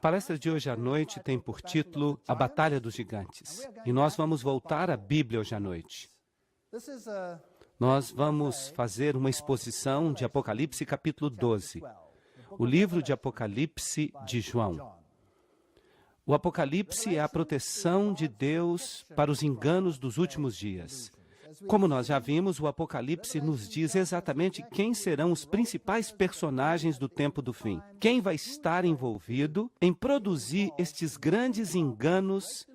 palestra de hoje à noite tem por título A Batalha dos Gigantes. E nós vamos voltar à Bíblia hoje à noite. Nós vamos fazer uma exposição de Apocalipse capítulo 12, o livro de Apocalipse de João. O Apocalipse é a proteção de Deus para os enganos dos últimos dias. Como nós já vimos, o Apocalipse nos diz exatamente quem serão os principais personagens do tempo do fim. Quem vai estar envolvido em produzir estes grandes enganos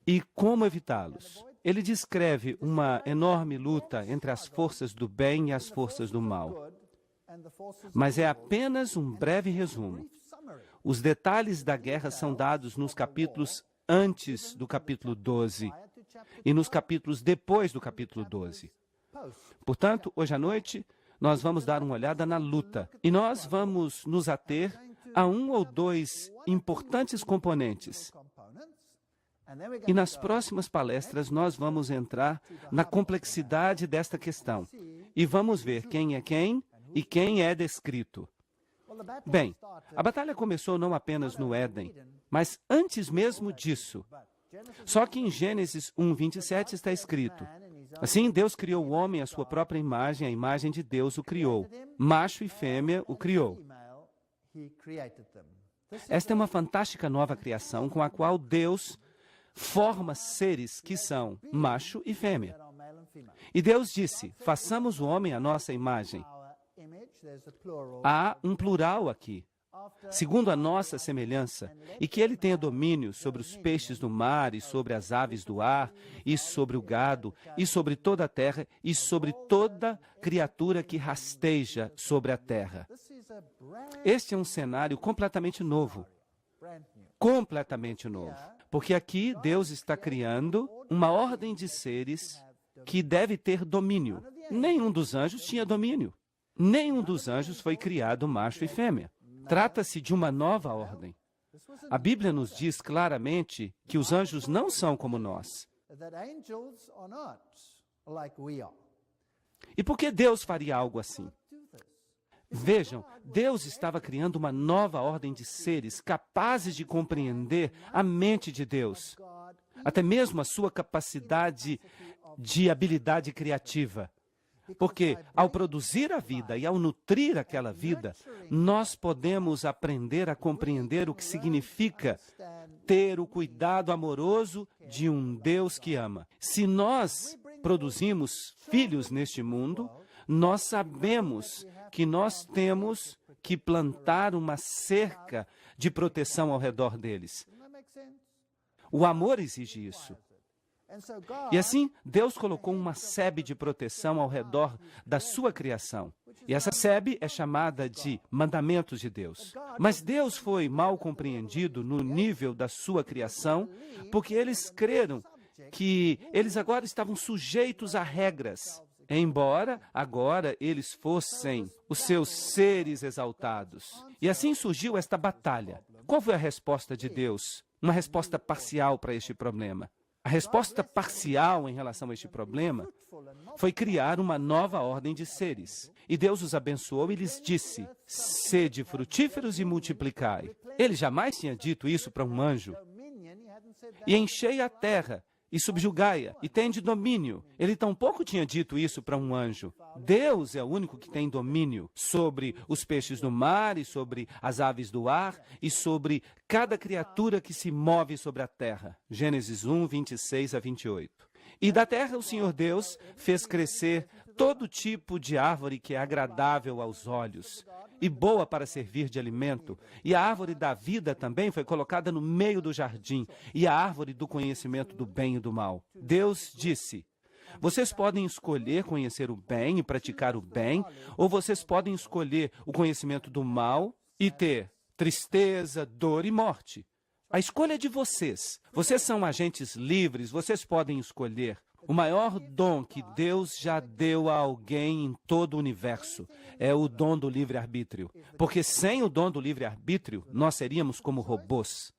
e como evitá-los. Ele descreve uma enorme luta entre as forças do bem e as forças do mal. Mas é apenas um breve resumo. Os detalhes da guerra são dados nos capítulos antes do capítulo 12 e nos capítulos depois do capítulo 12. Portanto, hoje à noite, nós vamos dar uma olhada na luta e nós vamos nos ater a um ou dois importantes componentes. E nas próximas palestras nós vamos entrar na complexidade desta questão e vamos ver quem é quem e quem é descrito. Bem, a batalha começou não apenas no Éden, mas antes mesmo disso. Só que em Gênesis 1:27 está escrito: assim Deus criou o homem à sua própria imagem, a imagem de Deus o criou. Macho e fêmea o criou. Esta é uma fantástica nova criação com a qual Deus forma seres que são macho e fêmea. E Deus disse: façamos o homem à nossa imagem. Há um plural aqui. Segundo a nossa semelhança, e que ele tenha domínio sobre os peixes do mar, e sobre as aves do ar, e sobre o gado, e sobre toda a terra, e sobre toda criatura que rasteja sobre a terra. Este é um cenário completamente novo. Completamente novo. Porque aqui Deus está criando uma ordem de seres que deve ter domínio. Nenhum dos anjos tinha domínio. Nenhum dos anjos foi criado macho e fêmea. Trata-se de uma nova ordem. A Bíblia nos diz claramente que os anjos não são como nós. E por que Deus faria algo assim? Vejam, Deus estava criando uma nova ordem de seres capazes de compreender a mente de Deus, até mesmo a sua capacidade de habilidade criativa. Porque ao produzir a vida e ao nutrir aquela vida, nós podemos aprender a compreender o que significa ter o cuidado amoroso de um Deus que ama. Se nós produzimos filhos neste mundo, nós sabemos que nós temos que plantar uma cerca de proteção ao redor deles. O amor exige isso. E assim, Deus colocou uma sebe de proteção ao redor da sua criação. E essa sebe é chamada de mandamentos de Deus. Mas Deus foi mal compreendido no nível da sua criação, porque eles creram que eles agora estavam sujeitos a regras, embora agora eles fossem os seus seres exaltados. E assim surgiu esta batalha. Qual foi a resposta de Deus? Uma resposta parcial para este problema. A resposta parcial em relação a este problema foi criar uma nova ordem de seres. E Deus os abençoou e lhes disse: sede frutíferos e multiplicai. Ele jamais tinha dito isso para um anjo. E enchei a terra e subjugai-a, e tende domínio. Ele tampouco tinha dito isso para um anjo. Deus é o único que tem domínio sobre os peixes do mar, e sobre as aves do ar, e sobre cada criatura que se move sobre a terra. Gênesis 1:26-28. E da terra o Senhor Deus fez crescer todo tipo de árvore que é agradável aos olhos e boa para servir de alimento. E a árvore da vida também foi colocada no meio do jardim, e a árvore do conhecimento do bem e do mal. Deus disse: vocês podem escolher conhecer o bem e praticar o bem, ou vocês podem escolher o conhecimento do mal e ter tristeza, dor e morte. A escolha é de vocês. Vocês são agentes livres, vocês podem escolher. O maior dom que Deus já deu a alguém em todo o universo é o dom do livre-arbítrio. Porque sem o dom do livre-arbítrio, nós seríamos como robôs.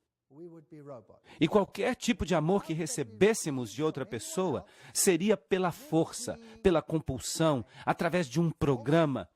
E qualquer tipo de amor que recebêssemos de outra pessoa seria pela força, pela compulsão, através de um programa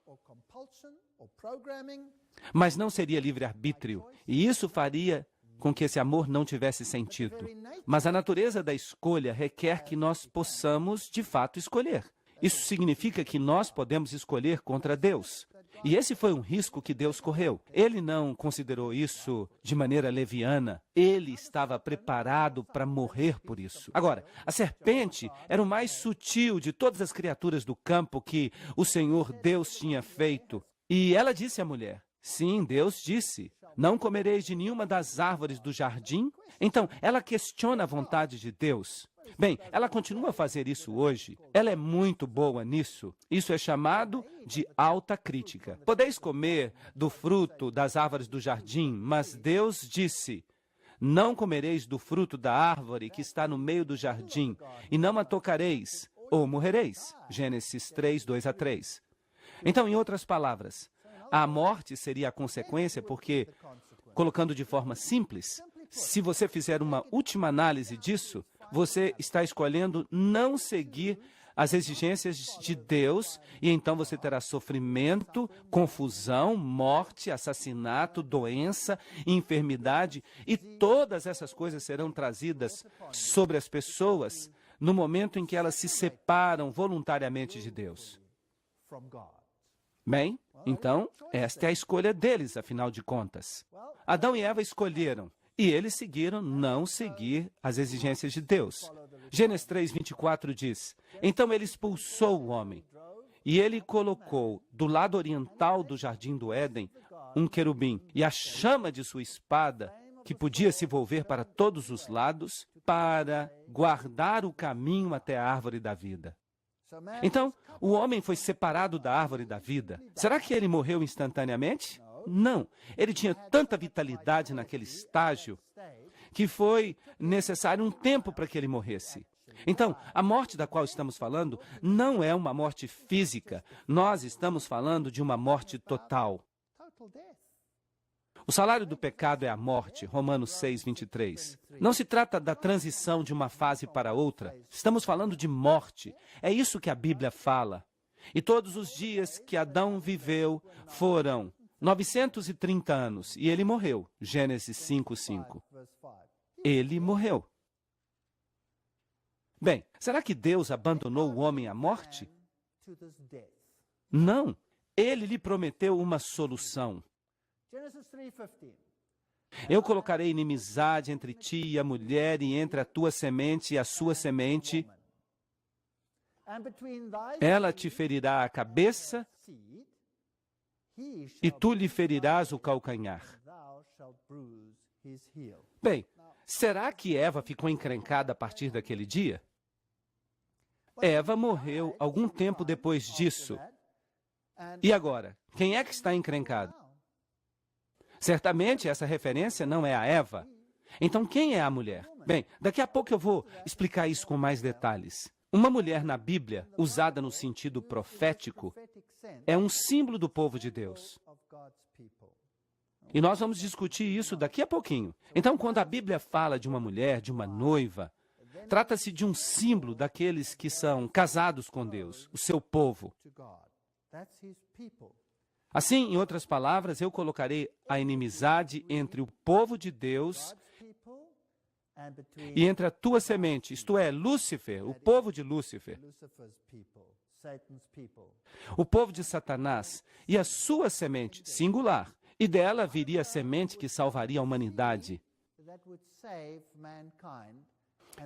Mas não seria livre-arbítrio, e isso faria com que esse amor não tivesse sentido. Mas a natureza da escolha requer que nós possamos, de fato, escolher. Isso significa que nós podemos escolher contra Deus. E esse foi um risco que Deus correu. Ele não considerou isso de maneira leviana. Ele estava preparado para morrer por isso. Agora, a serpente era o mais sutil de todas as criaturas do campo que o Senhor Deus tinha feito. E ela disse à mulher: sim, Deus disse, não comereis de nenhuma das árvores do jardim? Então, ela questiona a vontade de Deus. Bem, ela continua a fazer isso hoje. Ela é muito boa nisso. Isso é chamado de alta crítica. Podeis comer do fruto das árvores do jardim, mas Deus disse: não comereis do fruto da árvore que está no meio do jardim, e não a tocareis, ou morrereis. Gênesis 3, 2-3. Então, em outras palavras, a morte seria a consequência porque, colocando de forma simples, se você fizer uma última análise disso, você está escolhendo não seguir as exigências de Deus, e então você terá sofrimento, confusão, morte, assassinato, doença, enfermidade, e todas essas coisas serão trazidas sobre as pessoas no momento em que elas se separam voluntariamente de Deus. Bem, então, esta é a escolha deles, afinal de contas. Adão e Eva escolheram. E eles seguiram não seguir as exigências de Deus. Gênesis 3:24 diz: então ele expulsou o homem, e ele colocou do lado oriental do jardim do Éden um querubim, e a chama de sua espada, que podia se volver para todos os lados, para guardar o caminho até a árvore da vida. Então, o homem foi separado da árvore da vida. Será que ele morreu instantaneamente? Não. Ele tinha tanta vitalidade naquele estágio que foi necessário um tempo para que ele morresse. Então, a morte da qual estamos falando não é uma morte física. Nós estamos falando de uma morte total. O salário do pecado é a morte, Romanos 6:23. Não se trata da transição de uma fase para outra. Estamos falando de morte. É isso que a Bíblia fala. E todos os dias que Adão viveu foram 930 anos, e ele morreu. Gênesis 5:5. Ele morreu. Bem, será que Deus abandonou o homem à morte? Não. Ele lhe prometeu uma solução. Eu colocarei inimizade entre ti e a mulher, e entre a tua semente e a sua semente. Ela te ferirá a cabeça, e tu lhe ferirás o calcanhar. Bem, será que Eva ficou encrencada a partir daquele dia? Eva morreu algum tempo depois disso. E agora, quem é que está encrencado? Certamente essa referência não é a Eva. Então quem é a mulher? Bem, daqui a pouco eu vou explicar isso com mais detalhes. Uma mulher na Bíblia, usada no sentido profético, é um símbolo do povo de Deus. E nós vamos discutir isso daqui a pouquinho. Então, quando a Bíblia fala de uma mulher, de uma noiva, trata-se de um símbolo daqueles que são casados com Deus, o seu povo. Assim, em outras palavras, eu colocarei a inimizade entre o povo de Deus e entre a tua semente, isto é, Lúcifer, o povo de Lúcifer, o povo de Satanás, e a sua semente, singular, e dela viria a semente que salvaria a humanidade.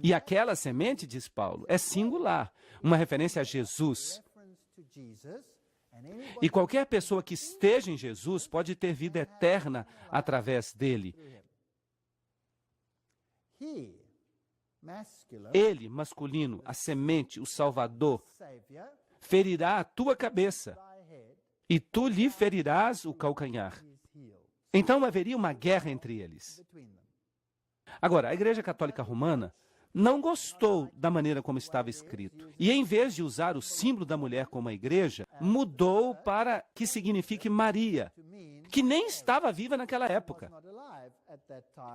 E aquela semente, diz Paulo, é singular, uma referência a Jesus. E qualquer pessoa que esteja em Jesus pode ter vida eterna através dele. Ele, masculino, a semente, o Salvador, ferirá a tua cabeça, e tu lhe ferirás o calcanhar. Então haveria uma guerra entre eles. Agora, a Igreja Católica Romana não gostou da maneira como estava escrito. E em vez de usar o símbolo da mulher como a igreja, mudou para que signifique Maria, que nem estava viva naquela época.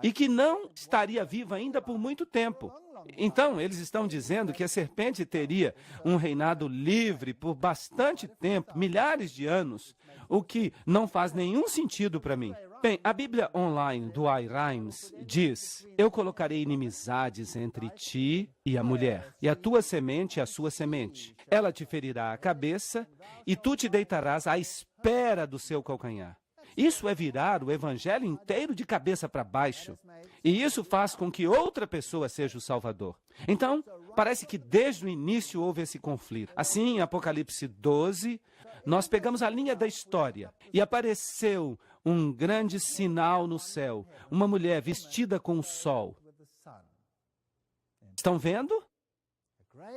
e que não estaria viva ainda por muito tempo. Então, eles estão dizendo que a serpente teria um reinado livre por bastante tempo, milhares de anos, o que não faz nenhum sentido para mim. Bem, a Bíblia online do iRhymes diz: eu colocarei inimizades entre ti e a mulher, e a tua semente e a sua semente. Ela te ferirá a cabeça, e tu te deitarás à espera do seu calcanhar. Isso é virar o evangelho inteiro de cabeça para baixo. E isso faz com que outra pessoa seja o Salvador. Então, parece que desde o início houve esse conflito. Assim, em Apocalipse 12, nós pegamos a linha da história e apareceu um grande sinal no céu, uma mulher vestida com o sol. Estão vendo?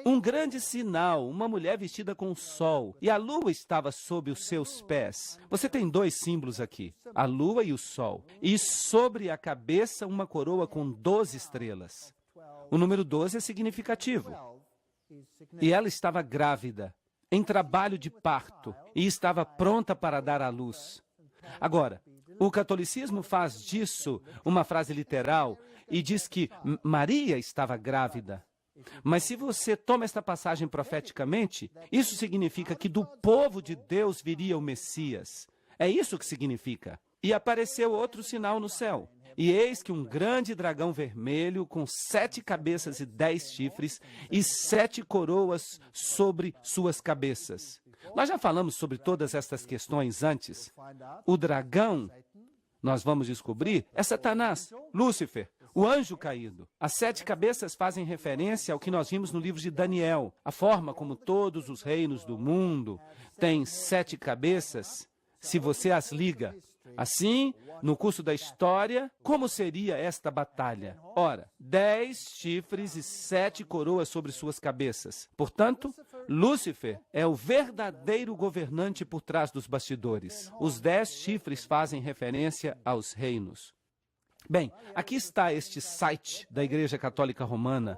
Um grande sinal, uma mulher vestida com o sol, e a lua estava sob os seus pés. Você tem dois símbolos aqui, a lua e o sol. E sobre a cabeça uma coroa com 12 estrelas. O número 12 é significativo. E ela estava grávida, em trabalho de parto, e estava pronta para dar à luz. Agora, o catolicismo faz disso uma frase literal e diz que Maria estava grávida. Mas se você toma esta passagem profeticamente, isso significa que do povo de Deus viria o Messias. É isso que significa. E apareceu outro sinal no céu. E eis que um grande dragão vermelho, com 7 cabeças e 10 chifres, e 7 coroas sobre suas cabeças. Nós já falamos sobre todas estas questões antes. O dragão, nós vamos descobrir, é Satanás, Lúcifer, o anjo caído. As 7 cabeças fazem referência ao que nós vimos no livro de Daniel. A forma como todos os reinos do mundo têm 7 cabeças, se você as liga. Assim, no curso da história, como seria esta batalha? Ora, 10 chifres e 7 coroas sobre suas cabeças. Portanto, Lúcifer é o verdadeiro governante por trás dos bastidores. Os 10 chifres fazem referência aos reinos. Bem, aqui está este site da Igreja Católica Romana,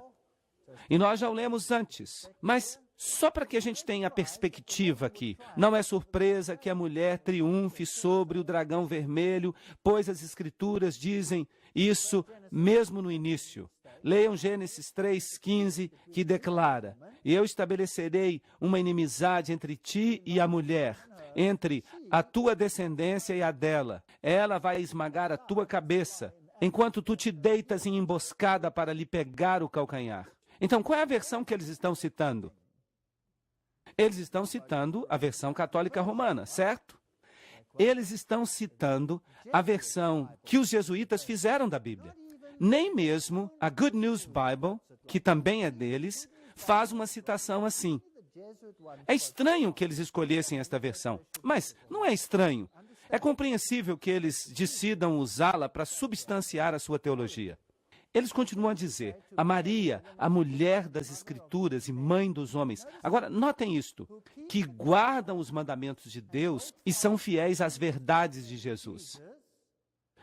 e nós já o lemos antes, mas só para que a gente tenha a perspectiva aqui, não é surpresa que a mulher triunfe sobre o dragão vermelho, pois as Escrituras dizem isso mesmo no início. Leiam Gênesis 3,15, que declara: e eu estabelecerei uma inimizade entre ti e a mulher, entre a tua descendência e a dela. Ela vai esmagar a tua cabeça, enquanto tu te deitas em emboscada para lhe pegar o calcanhar. Então, qual é a versão que eles estão citando? Eles estão citando a versão católica romana, certo? Eles estão citando a versão que os jesuítas fizeram da Bíblia. Nem mesmo a Good News Bible, que também é deles, faz uma citação assim. É estranho que eles escolhessem esta versão, mas não é estranho. É compreensível que eles decidam usá-la para substanciar a sua teologia. Eles continuam a dizer, a Maria, a mulher das Escrituras e mãe dos homens. Agora, notem isto, que guardam os mandamentos de Deus e são fiéis às verdades de Jesus.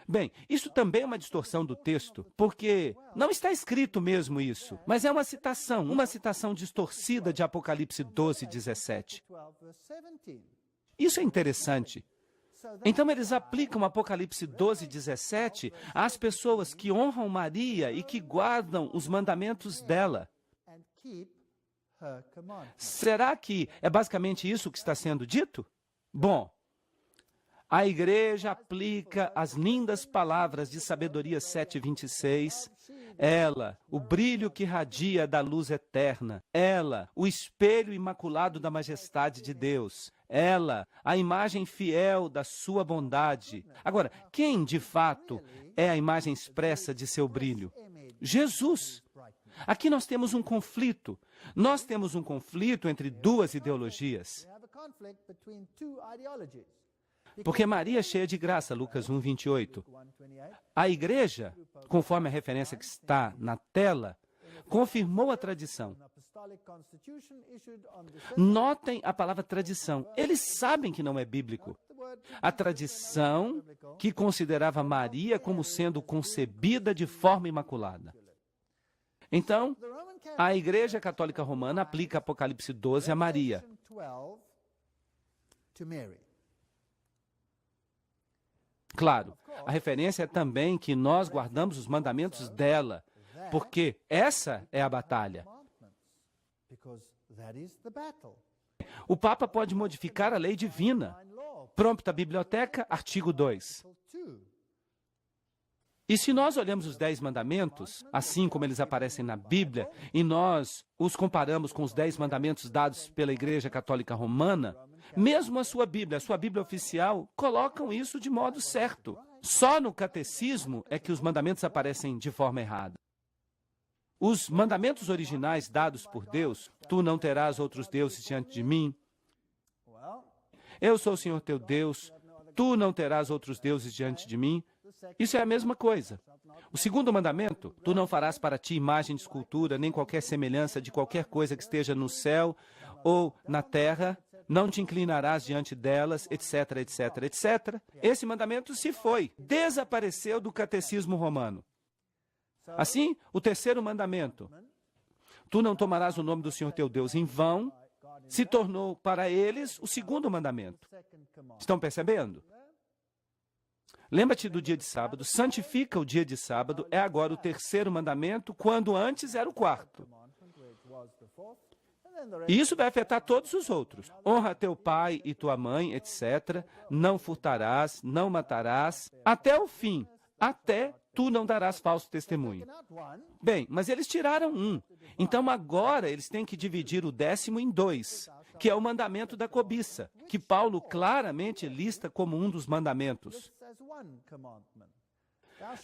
Bem, isso também é uma distorção do texto, porque não está escrito mesmo isso, mas é uma citação distorcida de Apocalipse 12, 17. Isso é interessante. Então, eles aplicam Apocalipse 12, 17 às pessoas que honram Maria e que guardam os mandamentos dela. Será que é basicamente isso que está sendo dito? Bom, a igreja aplica as lindas palavras de Sabedoria 7:26. Ela, o brilho que radia da luz eterna. Ela, o espelho imaculado da majestade de Deus. Ela, a imagem fiel da sua bondade. Agora, quem de fato é a imagem expressa de seu brilho? Jesus. Aqui nós temos um conflito. Nós temos um conflito entre duas ideologias. Porque Maria é cheia de graça, Lucas 1, 28. A igreja, conforme a referência que está na tela, confirmou a tradição. Notem a palavra tradição. Eles sabem que não é bíblico. A tradição que considerava Maria como sendo concebida de forma imaculada. Então, a Igreja Católica Romana aplica Apocalipse 12 a Maria. Claro, a referência é também que nós guardamos os mandamentos dela, porque essa é a batalha. O Papa pode modificar a lei divina. Prompta Biblioteca, artigo 2. E se nós olhamos os 10 mandamentos, assim como eles aparecem na Bíblia, e nós os comparamos com os 10 mandamentos dados pela Igreja Católica Romana, mesmo a sua Bíblia oficial, colocam isso de modo certo. Só no catecismo é que os mandamentos aparecem de forma errada. Os mandamentos originais dados por Deus, tu não terás outros deuses diante de mim, eu sou o Senhor teu Deus, tu não terás outros deuses diante de mim, isso é a mesma coisa. O segundo mandamento, tu não farás para ti imagem de escultura, nem qualquer semelhança de qualquer coisa que esteja no céu ou na terra, não te inclinarás diante delas, etc, etc, etc. Esse mandamento se foi, desapareceu do catecismo romano. Assim, o terceiro mandamento, tu não tomarás o nome do Senhor teu Deus em vão, se tornou para eles o segundo mandamento. Estão percebendo? Lembra-te do dia de sábado, santifica o dia de sábado, é agora o terceiro mandamento, quando antes era o quarto. E isso vai afetar todos os outros. Honra teu pai e tua mãe, etc. Não furtarás, não matarás, até o fim, até tu não darás falso testemunho. Bem, mas eles tiraram um. Então agora eles têm que dividir o 10º em 2, que é o mandamento da cobiça, que Paulo claramente lista como um dos mandamentos.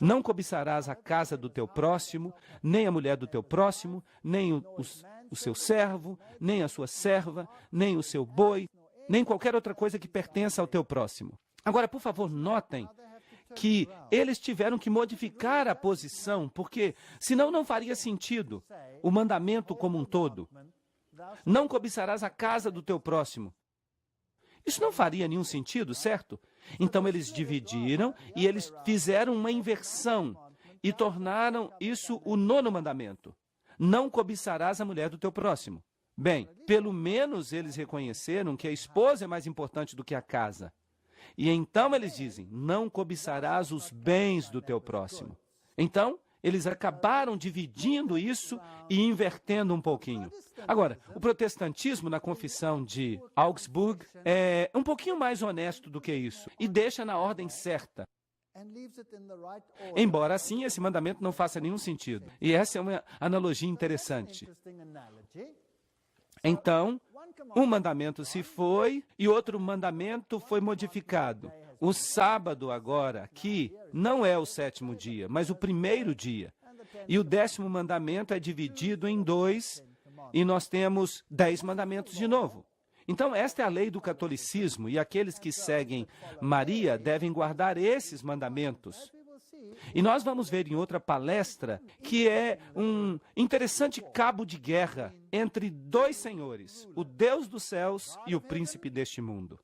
Não cobiçarás a casa do teu próximo, nem a mulher do teu próximo, nem o seu servo, nem a sua serva, nem o seu boi, nem qualquer outra coisa que pertença ao teu próximo. Agora, por favor, notem que eles tiveram que modificar a posição, porque senão não faria sentido o mandamento como um todo. Não cobiçarás a casa do teu próximo. Isso não faria nenhum sentido, certo? Então eles dividiram e eles fizeram uma inversão e tornaram isso o 9º mandamento. Não cobiçarás a mulher do teu próximo. Bem, pelo menos eles reconheceram que a esposa é mais importante do que a casa. E então eles dizem, não cobiçarás os bens do teu próximo. Então, eles acabaram dividindo isso e invertendo um pouquinho. Agora, o protestantismo na confissão de Augsburg é um pouquinho mais honesto do que isso e deixa na ordem certa. Embora assim, esse mandamento não faça nenhum sentido. E essa é uma analogia interessante. Então, um mandamento se foi e outro mandamento foi modificado. O sábado agora, aqui, não é o 7º dia, mas o 1º dia. E o 10º mandamento é dividido em 2 e nós temos 10 mandamentos de novo. Então, esta é a lei do catolicismo e aqueles que seguem Maria devem guardar esses mandamentos. E nós vamos ver em outra palestra que é um interessante cabo de guerra entre 2 senhores, o Deus dos céus e o príncipe deste mundo.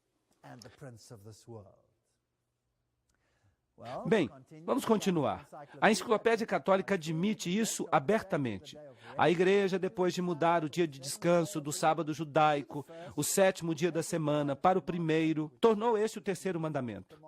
Bem, vamos continuar. A Enciclopédia Católica admite isso abertamente. A Igreja, depois de mudar o dia de descanso do sábado judaico, o 7º dia da semana, para o 1º, tornou este o 3º mandamento,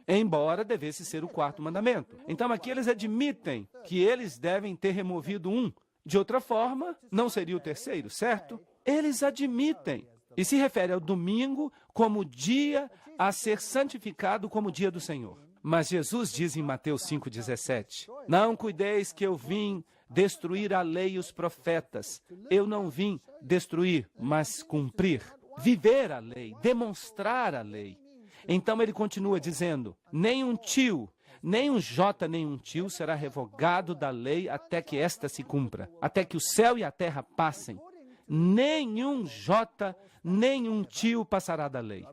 embora devesse ser o 4º mandamento. Então aqui eles admitem que eles devem ter removido um. De outra forma, não seria o 3º, certo? Eles admitem. E se refere ao domingo como dia a ser santificado como dia do Senhor. Mas Jesus diz em Mateus 5,17, não cuideis que eu vim destruir a lei e os profetas. Eu não vim destruir, mas cumprir. Viver a lei, demonstrar a lei. Então ele continua dizendo, nem um tio, nem um jota, nem um tio será revogado da lei até que esta se cumpra. Até que o céu e a terra passem. Nenhum jota, nenhum tio passará da lei.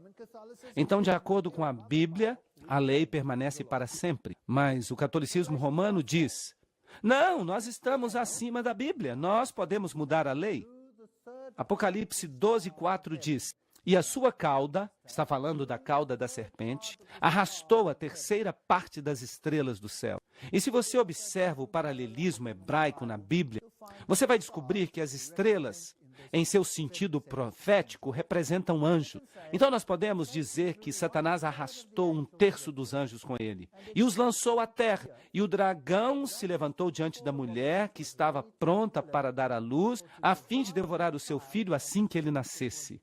Então, de acordo com a Bíblia, a lei permanece para sempre. Mas o catolicismo romano diz, não, nós estamos acima da Bíblia, nós podemos mudar a lei. Apocalipse 12:4 diz, e a sua cauda, está falando da cauda da serpente, arrastou a 3ª parte das estrelas do céu. E se você observa o paralelismo hebraico na Bíblia, você vai descobrir que as estrelas em seu sentido profético, representa um anjo. Então nós podemos dizer que Satanás arrastou 1/3 dos anjos com ele e os lançou à terra. E o dragão se levantou diante da mulher que estava pronta para dar à luz, a fim de devorar o seu filho assim que ele nascesse.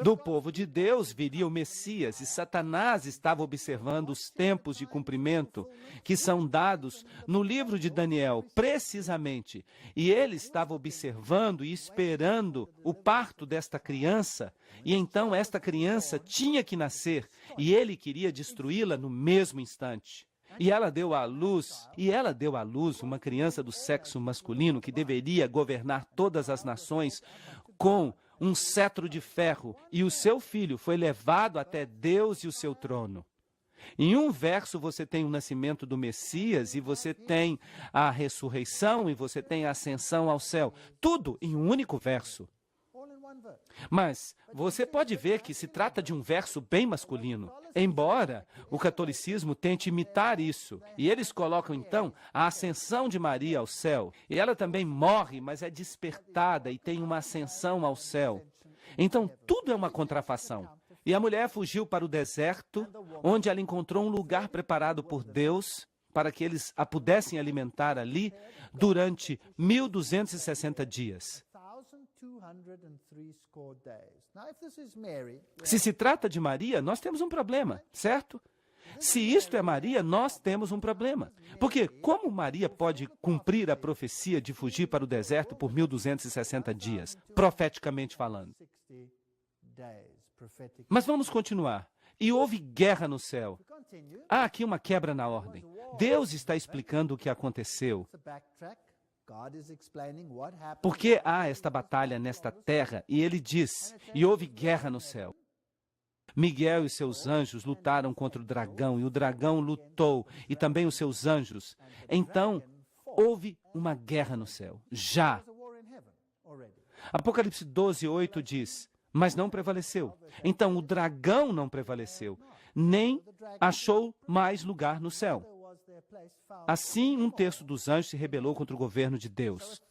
Do povo de Deus viria o Messias, e Satanás estava observando os tempos de cumprimento que são dados no livro de Daniel, precisamente. E ele estava observando e esperando o parto desta criança, e então esta criança tinha que nascer, e ele queria destruí-la no mesmo instante. E ela deu à luz uma criança do sexo masculino que deveria governar todas as nações com um cetro de ferro, e o seu filho foi levado até Deus e o seu trono. Em um verso você tem o nascimento do Messias, e você tem a ressurreição, e você tem a ascensão ao céu. Tudo em um único verso. Mas você pode ver que se trata de um verso bem masculino, embora o catolicismo tente imitar isso. E eles colocam, então, a ascensão de Maria ao céu. E ela também morre, mas é despertada e tem uma ascensão ao céu. Então, tudo é uma contrafação. E a mulher fugiu para o deserto, onde ela encontrou um lugar preparado por Deus para que eles a pudessem alimentar ali durante 1260 dias. Se se trata de Maria, nós temos um problema, certo? Se isto é Maria, nós temos um problema. Porque como Maria pode cumprir a profecia de fugir para o deserto por 1260 dias, profeticamente falando? Mas vamos continuar. E houve guerra no céu. Há aqui uma quebra na ordem. Deus está explicando o que aconteceu. Por que há esta batalha nesta terra? E ele diz, e houve guerra no céu. Miguel e seus anjos lutaram contra o dragão, e o dragão lutou, e também os seus anjos. Então, houve uma guerra no céu, já. Apocalipse 12:8 diz, mas não prevaleceu. Então, o dragão não prevaleceu, nem achou mais lugar no céu. Assim, 1/3 dos anjos se rebelou contra o governo de Deus.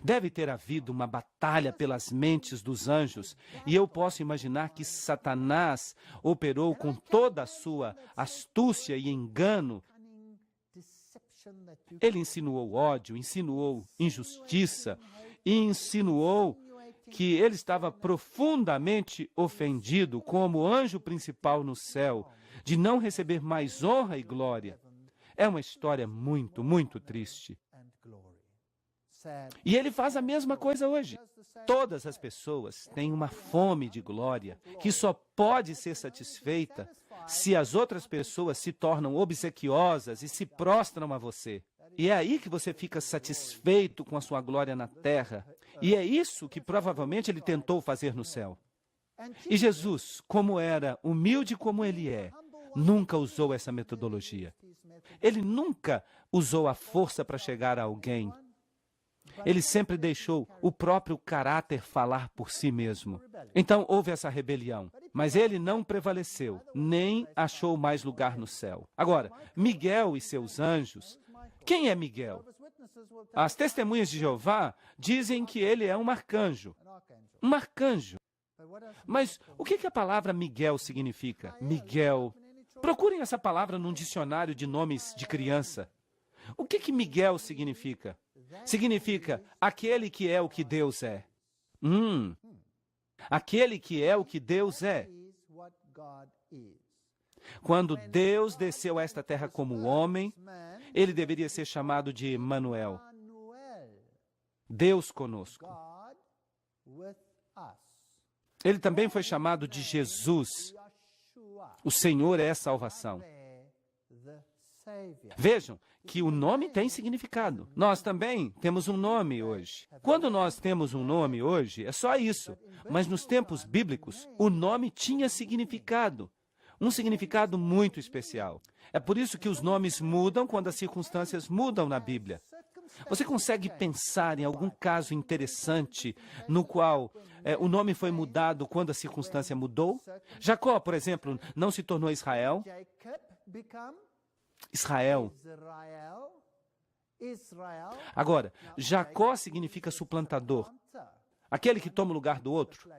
Deve ter havido uma batalha pelas mentes dos anjos, e eu posso imaginar que Satanás operou com toda a sua astúcia e engano. Ele insinuou ódio, insinuou injustiça, e insinuou que ele estava profundamente ofendido como anjo principal no céu, de não receber mais honra e glória. É uma história muito, muito triste. E ele faz a mesma coisa hoje. Todas as pessoas têm uma fome de glória que só pode ser satisfeita se as outras pessoas se tornam obsequiosas e se prostram a você. E é aí que você fica satisfeito com a sua glória na terra. E é isso que provavelmente ele tentou fazer no céu. E Jesus, como era humilde como ele é, nunca usou essa metodologia. Ele nunca usou a força para chegar a alguém. Ele sempre deixou o próprio caráter falar por si mesmo. Então houve essa rebelião, mas ele não prevaleceu, nem achou mais lugar no céu. Agora, Miguel e seus anjos. Quem é Miguel? As testemunhas de Jeová dizem que ele é um arcanjo. Um arcanjo. Mas o que a palavra Miguel significa? Miguel. Procurem essa palavra num dicionário de nomes de criança. O que Miguel significa? Significa aquele que é o que Deus é. Aquele que é o que Deus é. Quando Deus desceu a esta terra como homem, ele deveria ser chamado de Emanuel. Deus conosco. Ele também foi chamado de Jesus. O Senhor é a salvação. Vejam que o nome tem significado. Nós também temos um nome hoje. Quando nós temos um nome hoje, é só isso. Mas nos tempos bíblicos, o nome tinha significado. Um significado muito especial. É por isso que os nomes mudam quando as circunstâncias mudam na Bíblia. Você consegue pensar em algum caso interessante no qual o nome foi mudado quando a circunstância mudou? Jacó, por exemplo, não se tornou Israel. Israel. Agora, Jacó significa suplantador, aquele que toma o lugar do outro.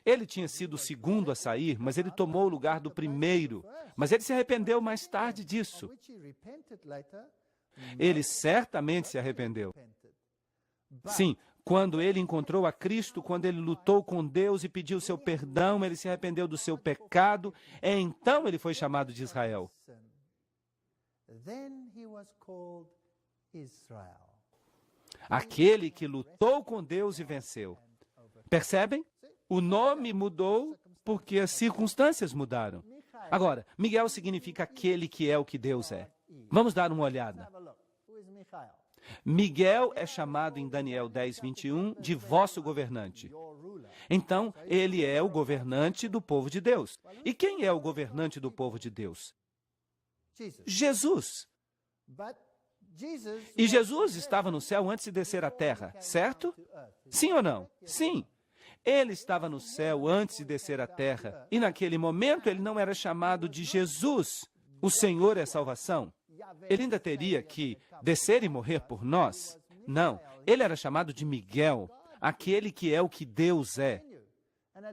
Ele tinha sido o segundo a sair, mas ele tomou o lugar do primeiro. Mas ele se arrependeu mais tarde disso. Ele certamente se arrependeu. Sim, quando ele encontrou a Cristo, quando ele lutou com Deus e pediu seu perdão, ele se arrependeu do seu pecado, então ele foi chamado de Israel. Aquele que lutou com Deus e venceu. Percebem? O nome mudou porque as circunstâncias mudaram. Agora, Miguel significa aquele que é o que Deus é. Vamos dar uma olhada. Miguel é chamado em Daniel 10, 21 de vosso governante. Então, ele é o governante do povo de Deus. E quem é o governante do povo de Deus? Jesus. E Jesus estava no céu antes de descer à terra, certo? Sim ou não? Sim. Ele estava no céu antes de descer à terra. E naquele momento ele não era chamado de Jesus, o Senhor é salvação. Ele ainda teria que descer e morrer por nós? Não. Ele era chamado de Miguel, aquele que é o que Deus é.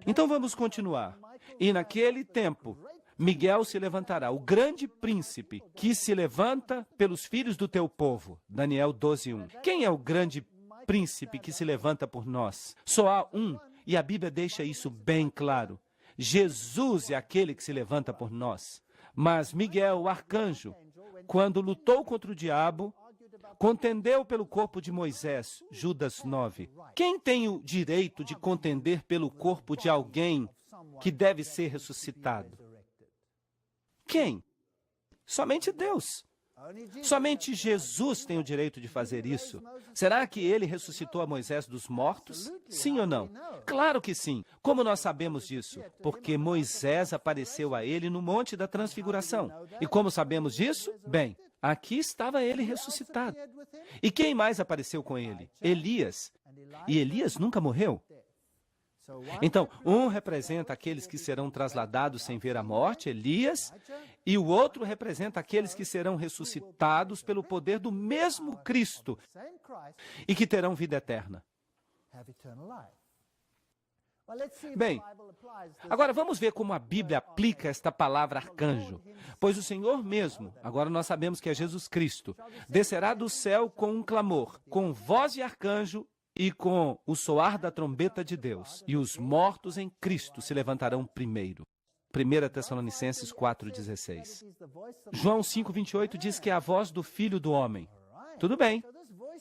Então vamos continuar. E naquele tempo, Miguel se levantará, o grande príncipe que se levanta pelos filhos do teu povo. Daniel 12, 1. Quem é o grande príncipe que se levanta por nós? Só há um, e a Bíblia deixa isso bem claro. Jesus é aquele que se levanta por nós. Mas Miguel, o arcanjo, quando lutou contra o diabo, contendeu pelo corpo de Moisés, Judas 9. Quem tem o direito de contender pelo corpo de alguém que deve ser ressuscitado? Quem? Somente Deus. Somente Jesus tem o direito de fazer isso. Será que ele ressuscitou a Moisés dos mortos? Sim ou não? Claro que sim. Como nós sabemos disso? Porque Moisés apareceu a ele no Monte da Transfiguração. E como sabemos disso? Bem, aqui estava ele ressuscitado. E quem mais apareceu com ele? Elias. E Elias nunca morreu. Então, um representa aqueles que serão trasladados sem ver a morte, Elias, e o outro representa aqueles que serão ressuscitados pelo poder do mesmo Cristo e que terão vida eterna. Bem, agora vamos ver como a Bíblia aplica esta palavra arcanjo. Pois o Senhor mesmo, agora nós sabemos que é Jesus Cristo, descerá do céu com um clamor, com voz de arcanjo e com o soar da trombeta de Deus, e os mortos em Cristo se levantarão primeiro. 1 Tessalonicenses 4,16. João 5,28 diz que é a voz do Filho do Homem. Tudo bem.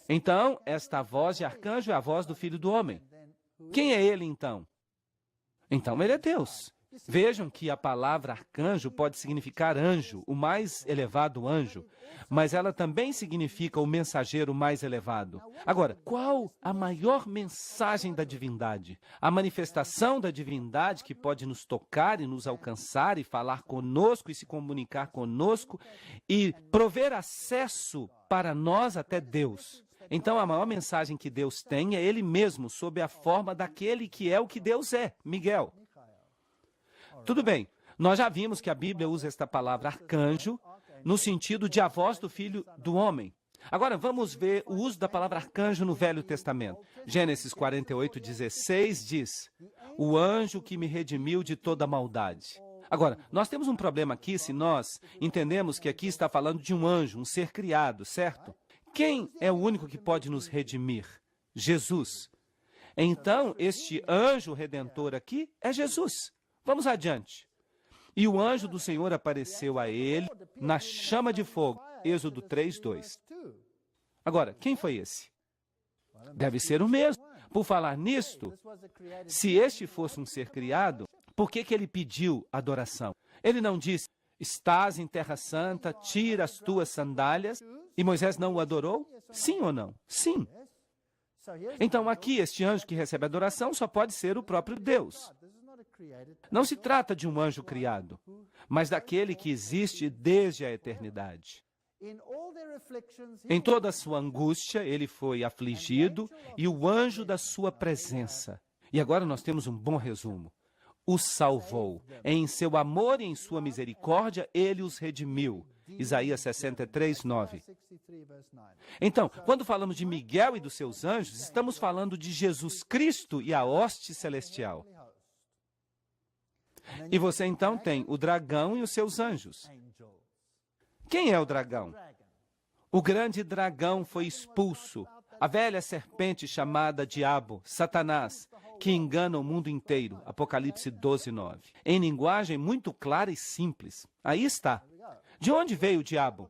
Então, esta voz de arcanjo é a voz do Filho do Homem. Quem é ele, então? Então, ele é Deus. Vejam que a palavra arcanjo pode significar anjo, o mais elevado anjo, mas ela também significa o mensageiro mais elevado. Agora, qual a maior mensagem da divindade? A manifestação da divindade que pode nos tocar e nos alcançar e falar conosco e se comunicar conosco e prover acesso para nós até Deus. Então, a maior mensagem que Deus tem é Ele mesmo, sob a forma daquele que é o que Deus é, Miguel. Tudo bem, nós já vimos que a Bíblia usa esta palavra arcanjo no sentido de a voz do Filho do Homem. Agora, vamos ver o uso da palavra arcanjo no Velho Testamento. Gênesis 48:16 diz, o anjo que me redimiu de toda maldade. Agora, nós temos um problema aqui se nós entendemos que aqui está falando de um anjo, um ser criado, certo? Quem é o único que pode nos redimir? Jesus. Então, este anjo redentor aqui é Jesus. Vamos adiante. E o anjo do Senhor apareceu a ele na chama de fogo. Êxodo 3:2. Agora, quem foi esse? Deve ser o mesmo. Por falar nisto, se este fosse um ser criado, por que ele pediu adoração? Ele não disse, estás em terra santa, tira as tuas sandálias, e Moisés não o adorou? Sim ou não? Sim. Então, aqui, este anjo que recebe adoração só pode ser o próprio Deus. Não se trata de um anjo criado, mas daquele que existe desde a eternidade. Em toda a sua angústia, ele foi afligido e o anjo da sua presença. E agora nós temos um bom resumo. O salvou. Em seu amor e em sua misericórdia, ele os redimiu. Isaías 63, 9. Então, quando falamos de Miguel e dos seus anjos, estamos falando de Jesus Cristo e a hoste celestial. E você então tem o dragão e os seus anjos. Quem é o dragão? O grande dragão foi expulso, a velha serpente chamada Diabo, Satanás, que engana o mundo inteiro. Apocalipse 12, 9. Em linguagem muito clara e simples. Aí está. De onde veio o diabo?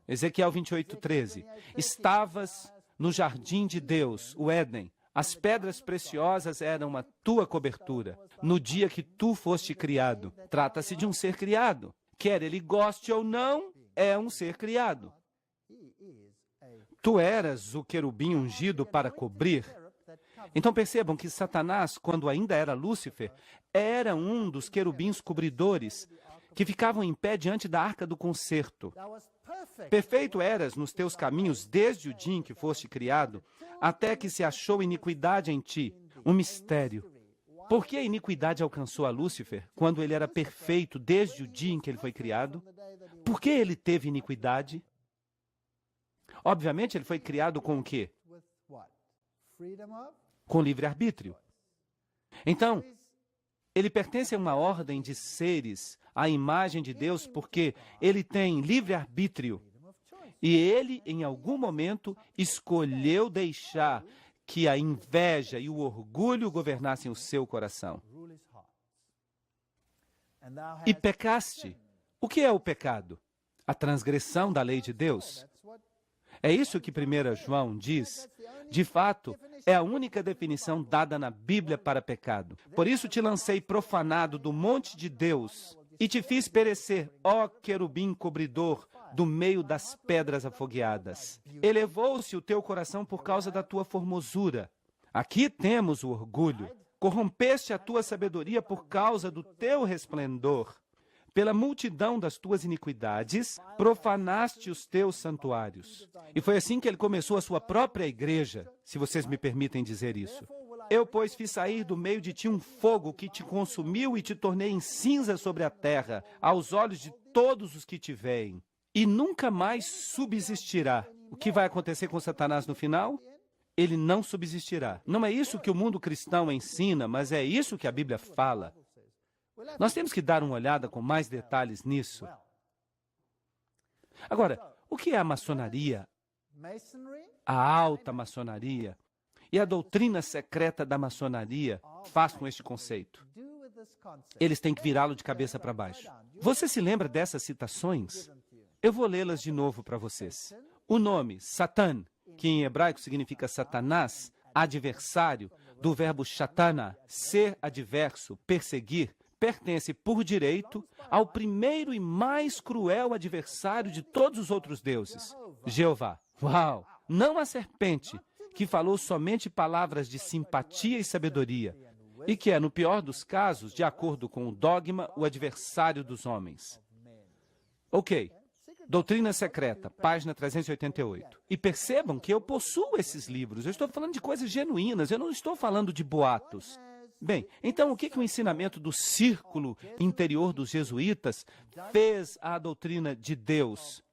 Ezequiel 28, 13. Estavas no jardim de Deus, o Éden. As pedras preciosas eram a tua cobertura. No dia que tu foste criado. Trata-se de um ser criado. Quer ele goste ou não, é um ser criado. Tu eras o querubim ungido para cobrir. Então percebam que Satanás, quando ainda era Lúcifer, era um dos querubins cobridores que ficavam em pé diante da arca do concerto. Perfeito eras nos teus caminhos desde o dia em que foste criado, até que se achou iniquidade em ti, um mistério. Por que a iniquidade alcançou a Lúcifer quando ele era perfeito desde o dia em que ele foi criado? Por que ele teve iniquidade? Obviamente, ele foi criado com o quê? Com livre-arbítrio. Então, ele pertence a uma ordem de seres à imagem de Deus porque ele tem livre-arbítrio. E ele, em algum momento, escolheu deixar que a inveja e o orgulho governassem o seu coração. E pecaste. O que é o pecado? A transgressão da lei de Deus. É isso que 1 João diz. De fato, é a única definição dada na Bíblia para pecado. Por isso te lancei profanado do monte de Deus e te fiz perecer, ó querubim cobridor, do meio das pedras afogueadas. Elevou-se o teu coração por causa da tua formosura. Aqui temos o orgulho. Corrompeste a tua sabedoria por causa do teu resplendor. Pela multidão das tuas iniquidades, profanaste os teus santuários. E foi assim que ele começou a sua própria igreja, se vocês me permitem dizer isso. Eu, pois, fiz sair do meio de ti um fogo que te consumiu e te tornei em cinza sobre a terra, aos olhos de todos os que te veem. E nunca mais subsistirá. O que vai acontecer com Satanás no final? Ele não subsistirá. Não é isso que o mundo cristão ensina, mas é isso que a Bíblia fala. Nós temos que dar uma olhada com mais detalhes nisso. Agora, o que é a maçonaria? A alta maçonaria e a doutrina secreta da maçonaria faz com este conceito. Eles têm que virá-lo de cabeça para baixo. Você se lembra dessas citações? Eu vou lê-las de novo para vocês. O nome Satan, que em hebraico significa Satanás, adversário, do verbo shatana, ser adverso, perseguir, pertence por direito ao primeiro e mais cruel adversário de todos os outros deuses, Jeová. Uau! Não a serpente, que falou somente palavras de simpatia e sabedoria, e que é, no pior dos casos, de acordo com o dogma, o adversário dos homens. Ok. Doutrina Secreta, página 388. E percebam que eu possuo esses livros. Eu estou falando de coisas genuínas, eu não estou falando de boatos. Bem, então o que o ensinamento do círculo interior dos jesuítas fez à doutrina de Deus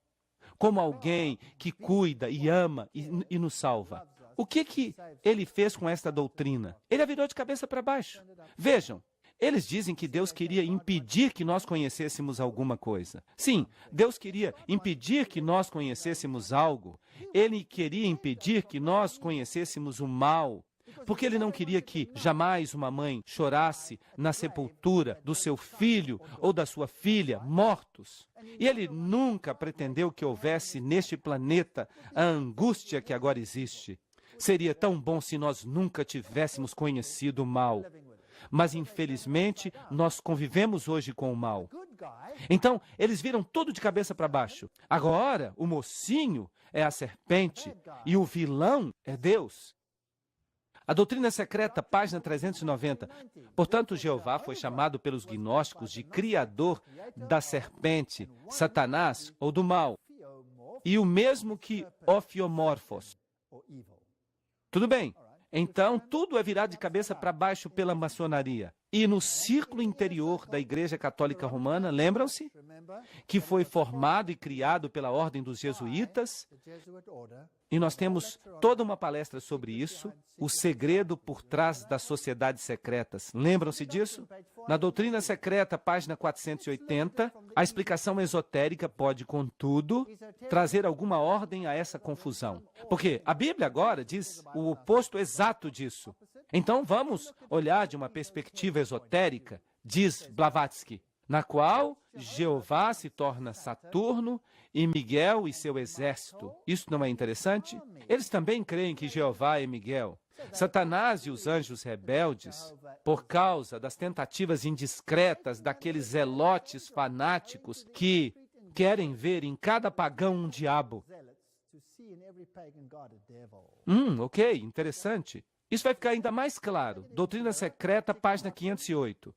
como alguém que cuida e ama e nos salva? O que ele fez com esta doutrina? Ele a virou de cabeça para baixo. Vejam, eles dizem que Deus queria impedir que nós conhecêssemos alguma coisa. Sim, Deus queria impedir que nós conhecêssemos algo. Ele queria impedir que nós conhecêssemos o mal. Porque ele não queria que jamais uma mãe chorasse na sepultura do seu filho ou da sua filha mortos. E ele nunca pretendeu que houvesse neste planeta a angústia que agora existe. Seria tão bom se nós nunca tivéssemos conhecido o mal. Mas, infelizmente, nós convivemos hoje com o mal. Então, eles viram tudo de cabeça para baixo. Agora, o mocinho é a serpente e o vilão é Deus. A doutrina secreta, página 390. Portanto, Jeová foi chamado pelos gnósticos de criador da serpente, Satanás ou do mal. E o mesmo que Ofiomorfos. Tudo bem. Então, tudo é virado de cabeça para baixo pela maçonaria. e no círculo interior da Igreja Católica Romana, lembram-se? Que foi formado e criado pela Ordem dos Jesuítas. E nós temos toda uma palestra sobre isso, o segredo por trás das sociedades secretas. Lembram-se disso? Na Doutrina Secreta, página 480, a explicação esotérica pode, contudo, trazer alguma ordem a essa confusão. Porque a Bíblia agora diz o oposto exato disso. Então vamos olhar de uma perspectiva esotérica, diz Blavatsky, na qual Jeová se torna Saturno e Miguel e seu exército. Isso não é interessante? Eles também creem que Jeová é Miguel. Satanás e os anjos rebeldes, por causa das tentativas indiscretas daqueles zelotes fanáticos que querem ver em cada pagão um diabo. Ok, interessante. Isso vai ficar ainda mais claro. Doutrina Secreta, página 508.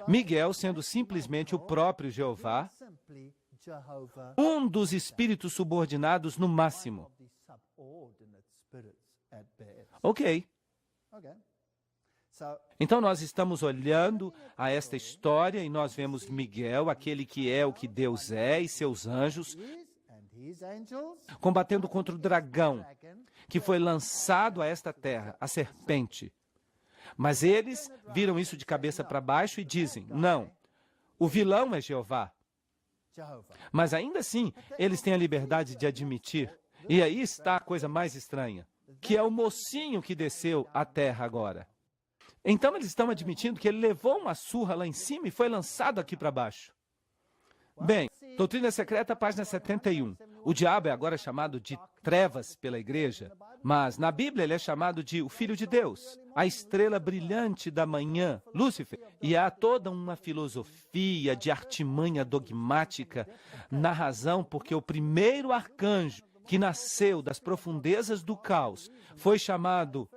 Miguel sendo simplesmente o próprio Jeová, um dos espíritos subordinados no máximo. Ok. Então nós estamos olhando a esta história e nós vemos Miguel, aquele que é o que Deus é, e seus anjos, combatendo contra o dragão, que foi lançado a esta terra, a serpente. Mas eles viram isso de cabeça para baixo e dizem, não, o vilão é Jeová. Mas ainda assim, eles têm a liberdade de admitir, e aí está a coisa mais estranha, que é o mocinho que desceu à terra agora. Então eles estão admitindo que ele levou uma surra lá em cima e foi lançado aqui para baixo. Bem, Doutrina Secreta, página 71. O diabo é agora chamado de trevas pela igreja, mas na Bíblia ele é chamado de o Filho de Deus, a estrela brilhante da manhã, Lúcifer. E há toda uma filosofia de artimanha dogmática na razão porque o primeiro arcanjo que nasceu das profundezas do caos foi chamado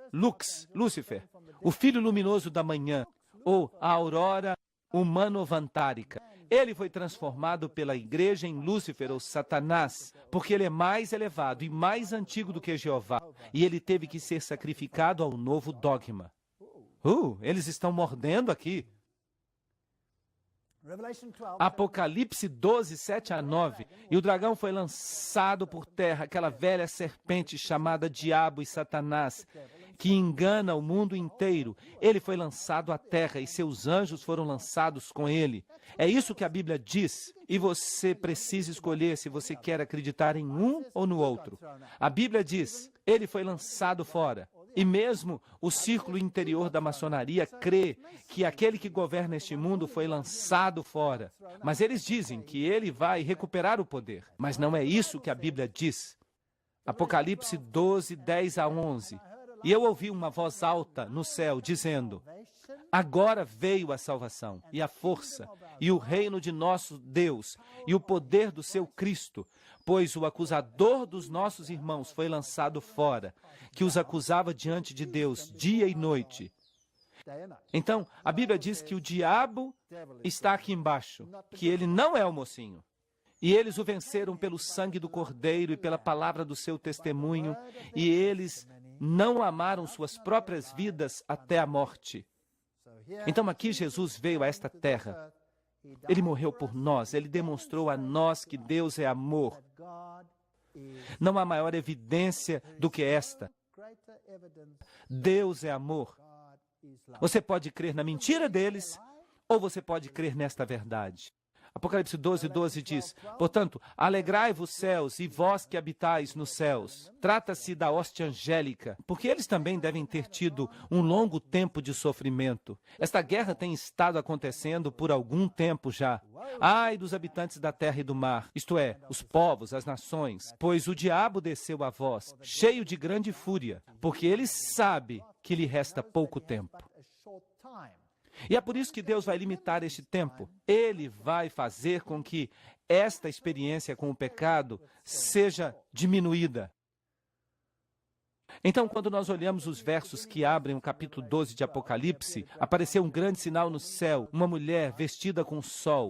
Lúcifer, o filho luminoso da manhã, ou a aurora humano-vantárica. Ele foi transformado pela igreja em Lúcifer, ou Satanás, porque ele é mais elevado e mais antigo do que Jeová, e ele teve que ser sacrificado ao novo dogma. Eles estão mordendo aqui. Apocalipse 12, 7 a 9. E o dragão foi lançado por terra, aquela velha serpente chamada Diabo e Satanás, que engana o mundo inteiro. Ele foi lançado à terra e seus anjos foram lançados com ele. É isso que a Bíblia diz. E você precisa escolher se você quer acreditar em um ou no outro. A Bíblia diz, ele foi lançado fora. E mesmo o círculo interior da maçonaria crê que aquele que governa este mundo foi lançado fora. Mas eles dizem que ele vai recuperar o poder. Mas não é isso que a Bíblia diz. Apocalipse 12, 10 a 11. E eu ouvi uma voz alta no céu dizendo, agora veio a salvação, e a força, e o reino de nosso Deus, e o poder do seu Cristo, pois o acusador dos nossos irmãos foi lançado fora, que os acusava diante de Deus dia e noite. Então, a Bíblia diz que o diabo está aqui embaixo, que ele não é o mocinho. E eles o venceram pelo sangue do Cordeiro e pela palavra do seu testemunho, e eles não amaram suas próprias vidas até a morte. Então aqui Jesus veio a esta terra. Ele morreu por nós, ele demonstrou a nós que Deus é amor. Não há maior evidência do que esta. Deus é amor. Você pode crer na mentira deles, ou você pode crer nesta verdade. Apocalipse 12, 12 diz, portanto, alegrai-vos céus e vós que habitais nos céus. Trata-se da hoste angélica, porque eles também devem ter tido um longo tempo de sofrimento. Esta guerra tem estado acontecendo por algum tempo já. Ai dos habitantes da terra e do mar, isto é, os povos, as nações, pois o diabo desceu a vós, cheio de grande fúria, porque ele sabe que lhe resta pouco tempo. E é por isso que Deus vai limitar este tempo. Ele vai fazer com que esta experiência com o pecado seja diminuída. Então, quando nós olhamos os versos que abrem o capítulo 12 de Apocalipse, apareceu um grande sinal no céu, uma mulher vestida com sol.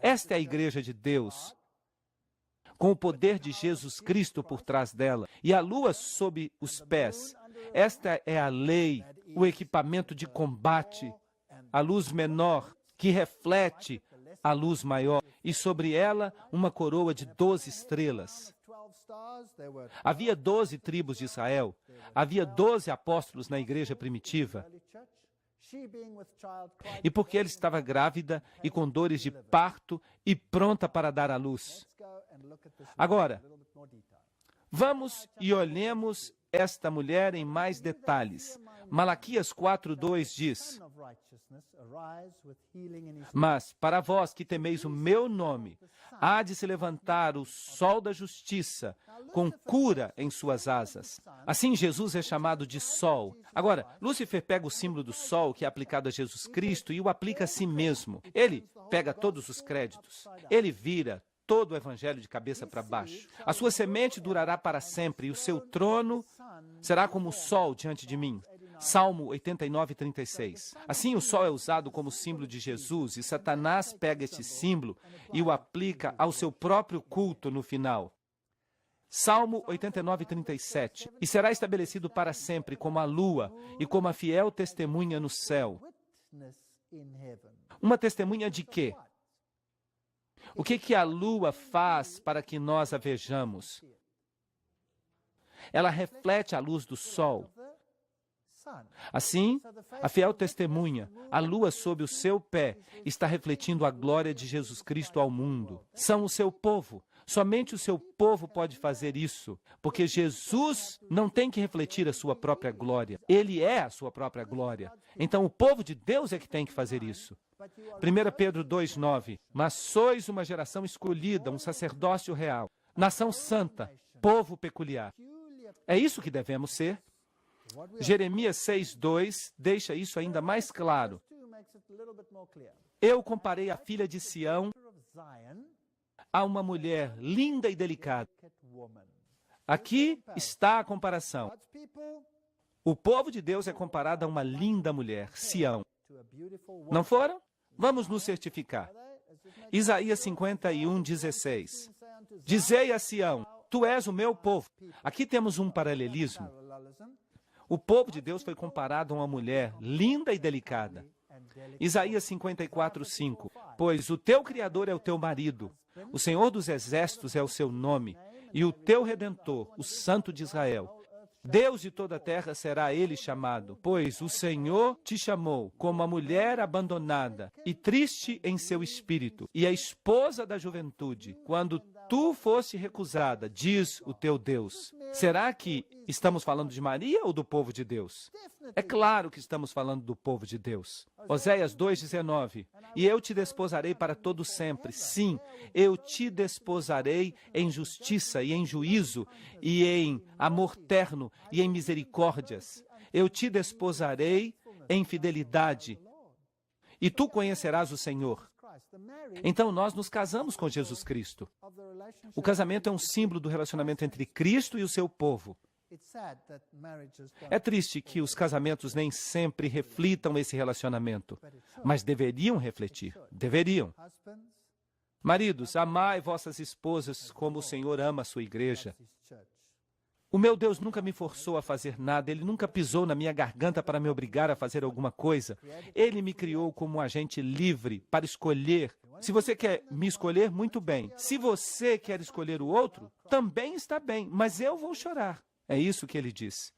Esta é a igreja de Deus, com o poder de Jesus Cristo por trás dela, e a lua sob os pés. Esta é a lei, o equipamento de combate a luz menor, que reflete a luz maior, e sobre ela uma coroa de 12 estrelas. Havia 12 tribos de Israel, havia 12 apóstolos na igreja primitiva. E porque ela estava grávida e com dores de parto e pronta para dar à luz. Agora, vamos e olhemos esta mulher em mais detalhes. Malaquias 4:2 diz: Mas para vós que temeis o meu nome, há de se levantar o sol da justiça, com cura em suas asas. Assim Jesus é chamado de sol. Agora, Lúcifer pega o símbolo do sol, que é aplicado a Jesus Cristo, e o aplica a si mesmo. Ele pega todos os créditos. Ele vira todo o evangelho de cabeça para baixo. A sua semente durará para sempre, e o seu trono será como o sol diante de mim. Salmo 89:36. Assim, o sol é usado como símbolo de Jesus, e Satanás pega este símbolo e o aplica ao seu próprio culto no final. Salmo 89:37. E será estabelecido para sempre como a lua e como a fiel testemunha no céu. Uma testemunha de quê? O que a lua faz para que nós a vejamos? Ela reflete a luz do sol. Assim, a fiel testemunha, a lua sob o seu pé, está refletindo a glória de Jesus Cristo ao mundo. São o seu povo. Somente o seu povo pode fazer isso, porque Jesus não tem que refletir a sua própria glória. Ele é a sua própria glória. Então, o povo de Deus é que tem que fazer isso. 1 Pedro 2:9. Mas sois uma geração escolhida, um sacerdócio real, nação santa, povo peculiar. É isso que devemos ser. Jeremias 6:2 deixa isso ainda mais claro. Eu comparei a filha de Sião a uma mulher linda e delicada. Aqui está a comparação. O povo de Deus é comparado a uma linda mulher, Sião. Não foram? Vamos nos certificar. Isaías 51:16. Dizei a Sião, tu és o meu povo. Aqui temos um paralelismo. O povo de Deus foi comparado a uma mulher linda e delicada. Isaías 54:5. Pois o teu Criador é o teu marido, o Senhor dos Exércitos é o seu nome, e o teu Redentor, o Santo de Israel. Deus de toda a terra será ele chamado, pois o Senhor te chamou como a mulher abandonada e triste em seu espírito, e a esposa da juventude, quando tu foste recusada, diz o teu Deus. Será que estamos falando de Maria ou do povo de Deus? É claro que estamos falando do povo de Deus. Oséias 2:19. E eu te desposarei para todo sempre. Sim, eu te desposarei em justiça e em juízo, e em amor terno e em misericórdias. Eu te desposarei em fidelidade, e tu conhecerás o Senhor. Então, nós nos casamos com Jesus Cristo. O casamento é um símbolo do relacionamento entre Cristo e o seu povo. É triste que os casamentos nem sempre reflitam esse relacionamento, mas deveriam refletir. Deveriam. Maridos, amai vossas esposas como o Senhor ama a sua igreja. O meu Deus nunca me forçou a fazer nada, Ele nunca pisou na minha garganta para me obrigar a fazer alguma coisa. Ele me criou como um agente livre para escolher. Se você quer me escolher, muito bem. Se você quer escolher o outro, também está bem, mas eu vou chorar. É isso que ele diz.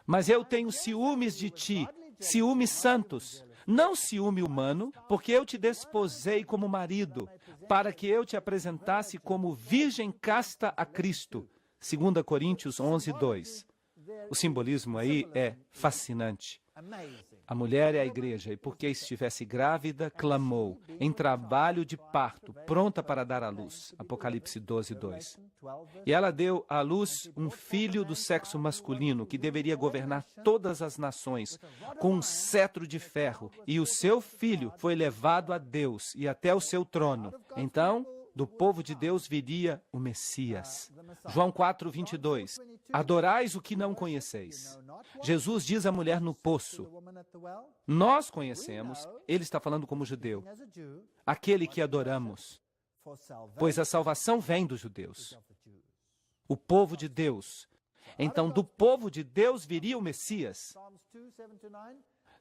Mas eu tenho ciúmes de ti, ciúmes santos, não ciúme humano, porque eu te desposei como marido, para que eu te apresentasse como virgem casta a Cristo. 2 Coríntios 11:2. O simbolismo aí é fascinante. A mulher é a igreja, e porque estivesse grávida, clamou, em trabalho de parto, pronta para dar à luz. Apocalipse 12:2. E ela deu à luz um filho do sexo masculino, que deveria governar todas as nações, com um cetro de ferro. E o seu filho foi levado a Deus e até o seu trono. Então, do povo de Deus viria o Messias. João 4:22. Adorais o que não conheceis. Jesus diz à mulher no poço. Nós conhecemos, ele está falando como judeu, aquele que adoramos, pois a salvação vem dos judeus. O povo de Deus. Então, do povo de Deus viria o Messias.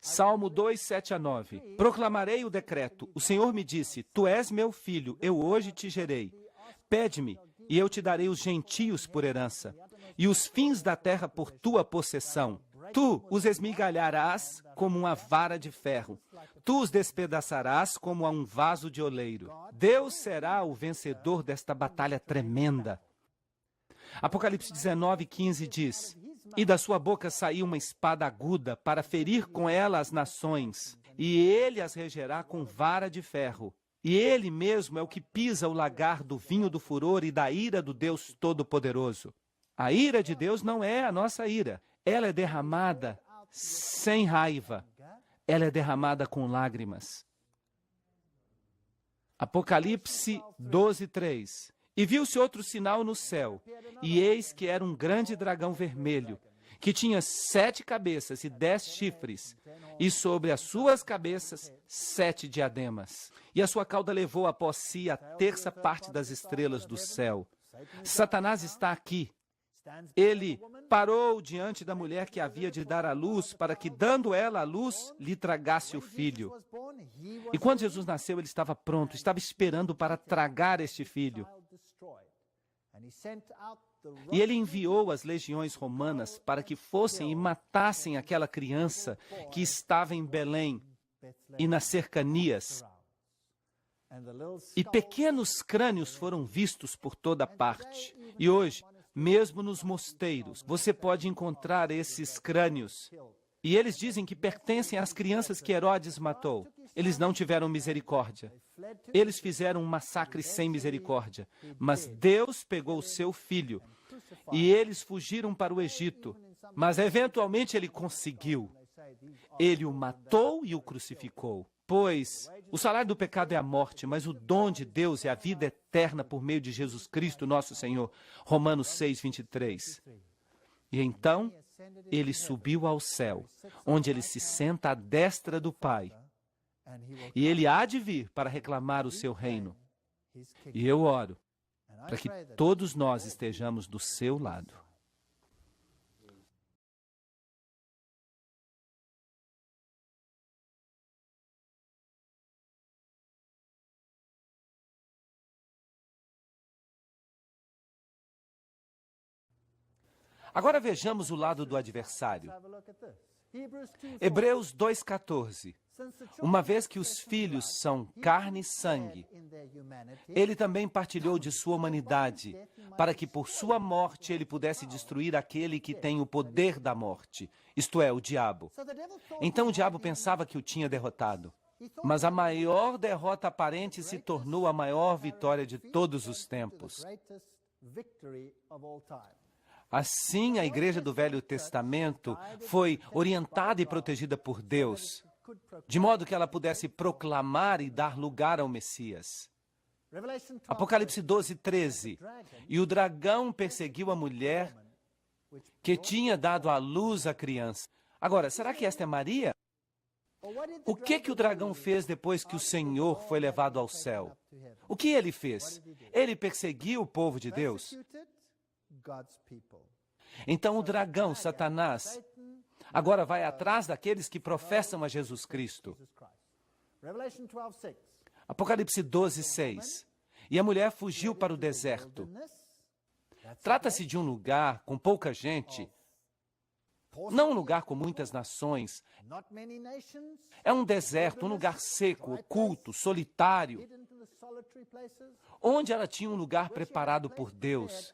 Salmo 2, 7 a 9. Proclamarei o decreto. O Senhor me disse, tu és meu filho, eu hoje te gerei. Pede-me, e eu te darei os gentios por herança, e os fins da terra por tua possessão. Tu os esmigalharás como uma vara de ferro. Tu os despedaçarás como a um vaso de oleiro. Deus será o vencedor desta batalha tremenda. Apocalipse 19, 15 diz, e da sua boca saiu uma espada aguda para ferir com ela as nações, e ele as regerá com vara de ferro. E ele mesmo é o que pisa o lagar do vinho do furor e da ira do Deus Todo-Poderoso. A ira de Deus não é a nossa ira. Ela é derramada sem raiva. Ela é derramada com lágrimas. Apocalipse 12, 3. E viu-se outro sinal no céu, e eis que era um grande dragão vermelho, que tinha 7 cabeças e 10 chifres, e sobre as suas cabeças 7 diademas. E a sua cauda levou após si a terça parte das estrelas do céu. Satanás está aqui. Ele parou diante da mulher que havia de dar à luz, para que, dando ela à luz, lhe tragasse o filho. E quando Jesus nasceu, ele estava pronto, estava esperando para tragar este filho. E ele enviou as legiões romanas para que fossem e matassem aquela criança que estava em Belém e nas cercanias. E pequenos crânios foram vistos por toda parte. E hoje, mesmo nos mosteiros, você pode encontrar esses crânios. E eles dizem que pertencem às crianças que Herodes matou. Eles não tiveram misericórdia. Eles fizeram um massacre sem misericórdia. Mas Deus pegou o seu filho e eles fugiram para o Egito. Mas eventualmente ele conseguiu. Ele o matou e o crucificou. Pois o salário do pecado é a morte, mas o dom de Deus é a vida eterna por meio de Jesus Cristo, nosso Senhor. Romanos 6, 23. E então ele subiu ao céu, onde ele se senta à destra do Pai. E ele há de vir para reclamar o seu reino. E eu oro para que todos nós estejamos do seu lado. Agora vejamos o lado do adversário. Hebreus 2,14. Uma vez que os filhos são carne e sangue, ele também partilhou de sua humanidade, para que por sua morte ele pudesse destruir aquele que tem o poder da morte, isto é, o diabo. Então o diabo pensava que o tinha derrotado. Mas a maior derrota aparente se tornou a maior vitória de todos os tempos. Assim, a igreja do Velho Testamento foi orientada e protegida por Deus, de modo que ela pudesse proclamar e dar lugar ao Messias. Apocalipse 12, 13. E o dragão perseguiu a mulher que tinha dado à luz a criança. Agora, será que esta é Maria? O que o dragão fez depois que o Senhor foi levado ao céu? O que ele fez? Ele perseguiu o povo de Deus. Então o dragão, Satanás, agora vai atrás daqueles que professam a Jesus Cristo. Apocalipse 12, 6. E a mulher fugiu para o deserto. Trata-se de um lugar com pouca gente, não um lugar com muitas nações. É um deserto, um lugar seco, oculto, solitário, onde ela tinha um lugar preparado por Deus,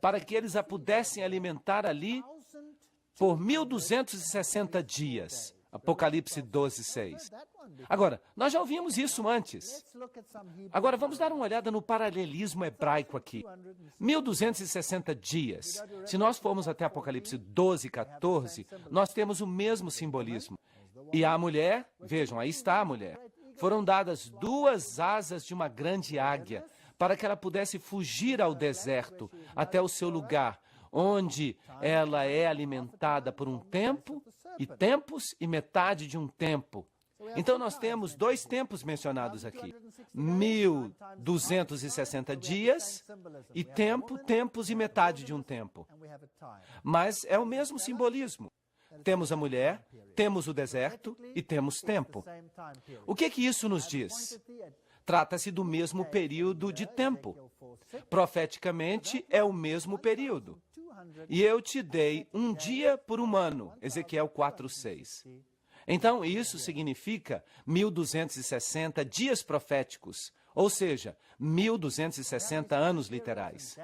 para que eles a pudessem alimentar ali por 1.260 dias. Apocalipse 12, 6. Agora, nós já ouvimos isso antes. Agora, vamos dar uma olhada no paralelismo hebraico aqui. 1.260 dias. Se nós formos até Apocalipse 12, 14, nós temos o mesmo simbolismo. E a mulher, vejam, aí está a mulher. Foram dadas 2 asas de uma grande águia, para que ela pudesse fugir ao deserto, até o seu lugar, onde ela é alimentada por um tempo, e tempos e metade de um tempo. Então nós temos 2 tempos mencionados aqui. 1.260 dias e tempos e metade de um tempo. Mas é o mesmo simbolismo. temos a mulher, temos o deserto e temos tempo. O que isso nos diz? Trata-se do mesmo período de tempo. Profeticamente, é o mesmo período. E eu te dei um dia por um ano, Ezequiel 4:6. Então, isso significa 1.260 dias proféticos, ou seja, 1.260 anos literais.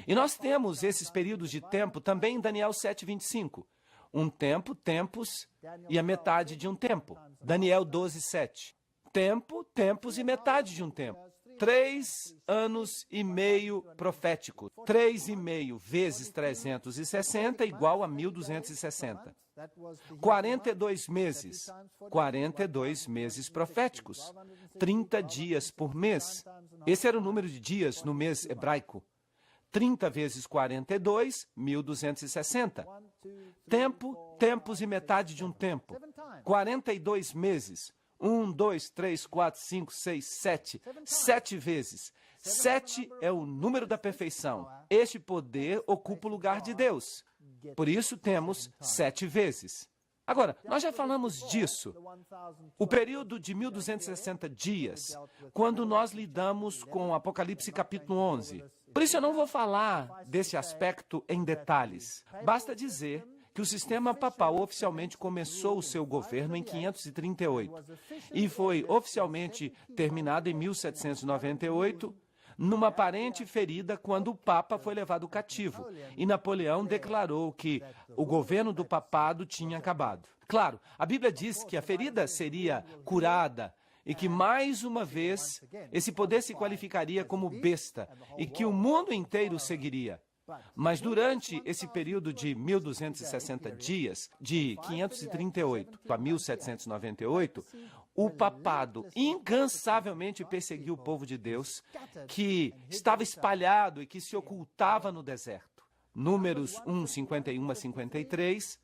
E nós temos esses períodos de tempo também em Daniel 7:25. Um tempo, tempos e a metade de um tempo. Daniel 12:7. Tempo, tempos e metade de um tempo. 3 anos e meio profético. 3,5 vezes 360 igual a 1.260. 42 meses. 42 meses proféticos. 30 dias por mês. Esse era o número de dias no mês hebraico. 30 vezes 42, 1.260. Tempo, tempos e metade de um tempo. 42 meses. 1, 2, 3, 4, 5, 6, 7. 7 vezes. 7 é o número da perfeição. Este poder ocupa o lugar de Deus. Por isso temos 7 vezes. Agora, nós já falamos disso. O período de 1.260 dias, quando nós lidamos com Apocalipse capítulo 11. Por isso eu não vou falar desse aspecto em detalhes. Basta dizer que o sistema papal oficialmente começou o seu governo em 538 e foi oficialmente terminado em 1798, numa aparente ferida quando o Papa foi levado cativo, e Napoleão declarou que o governo do papado tinha acabado. Claro, a Bíblia diz que a ferida seria curada e que, mais uma vez, esse poder se qualificaria como besta e que o mundo inteiro seguiria. Mas durante esse período de 1.260 dias, de 538 a 1798, o papado incansavelmente perseguiu o povo de Deus, que estava espalhado e que se ocultava no deserto. Números 1, 51 a 53,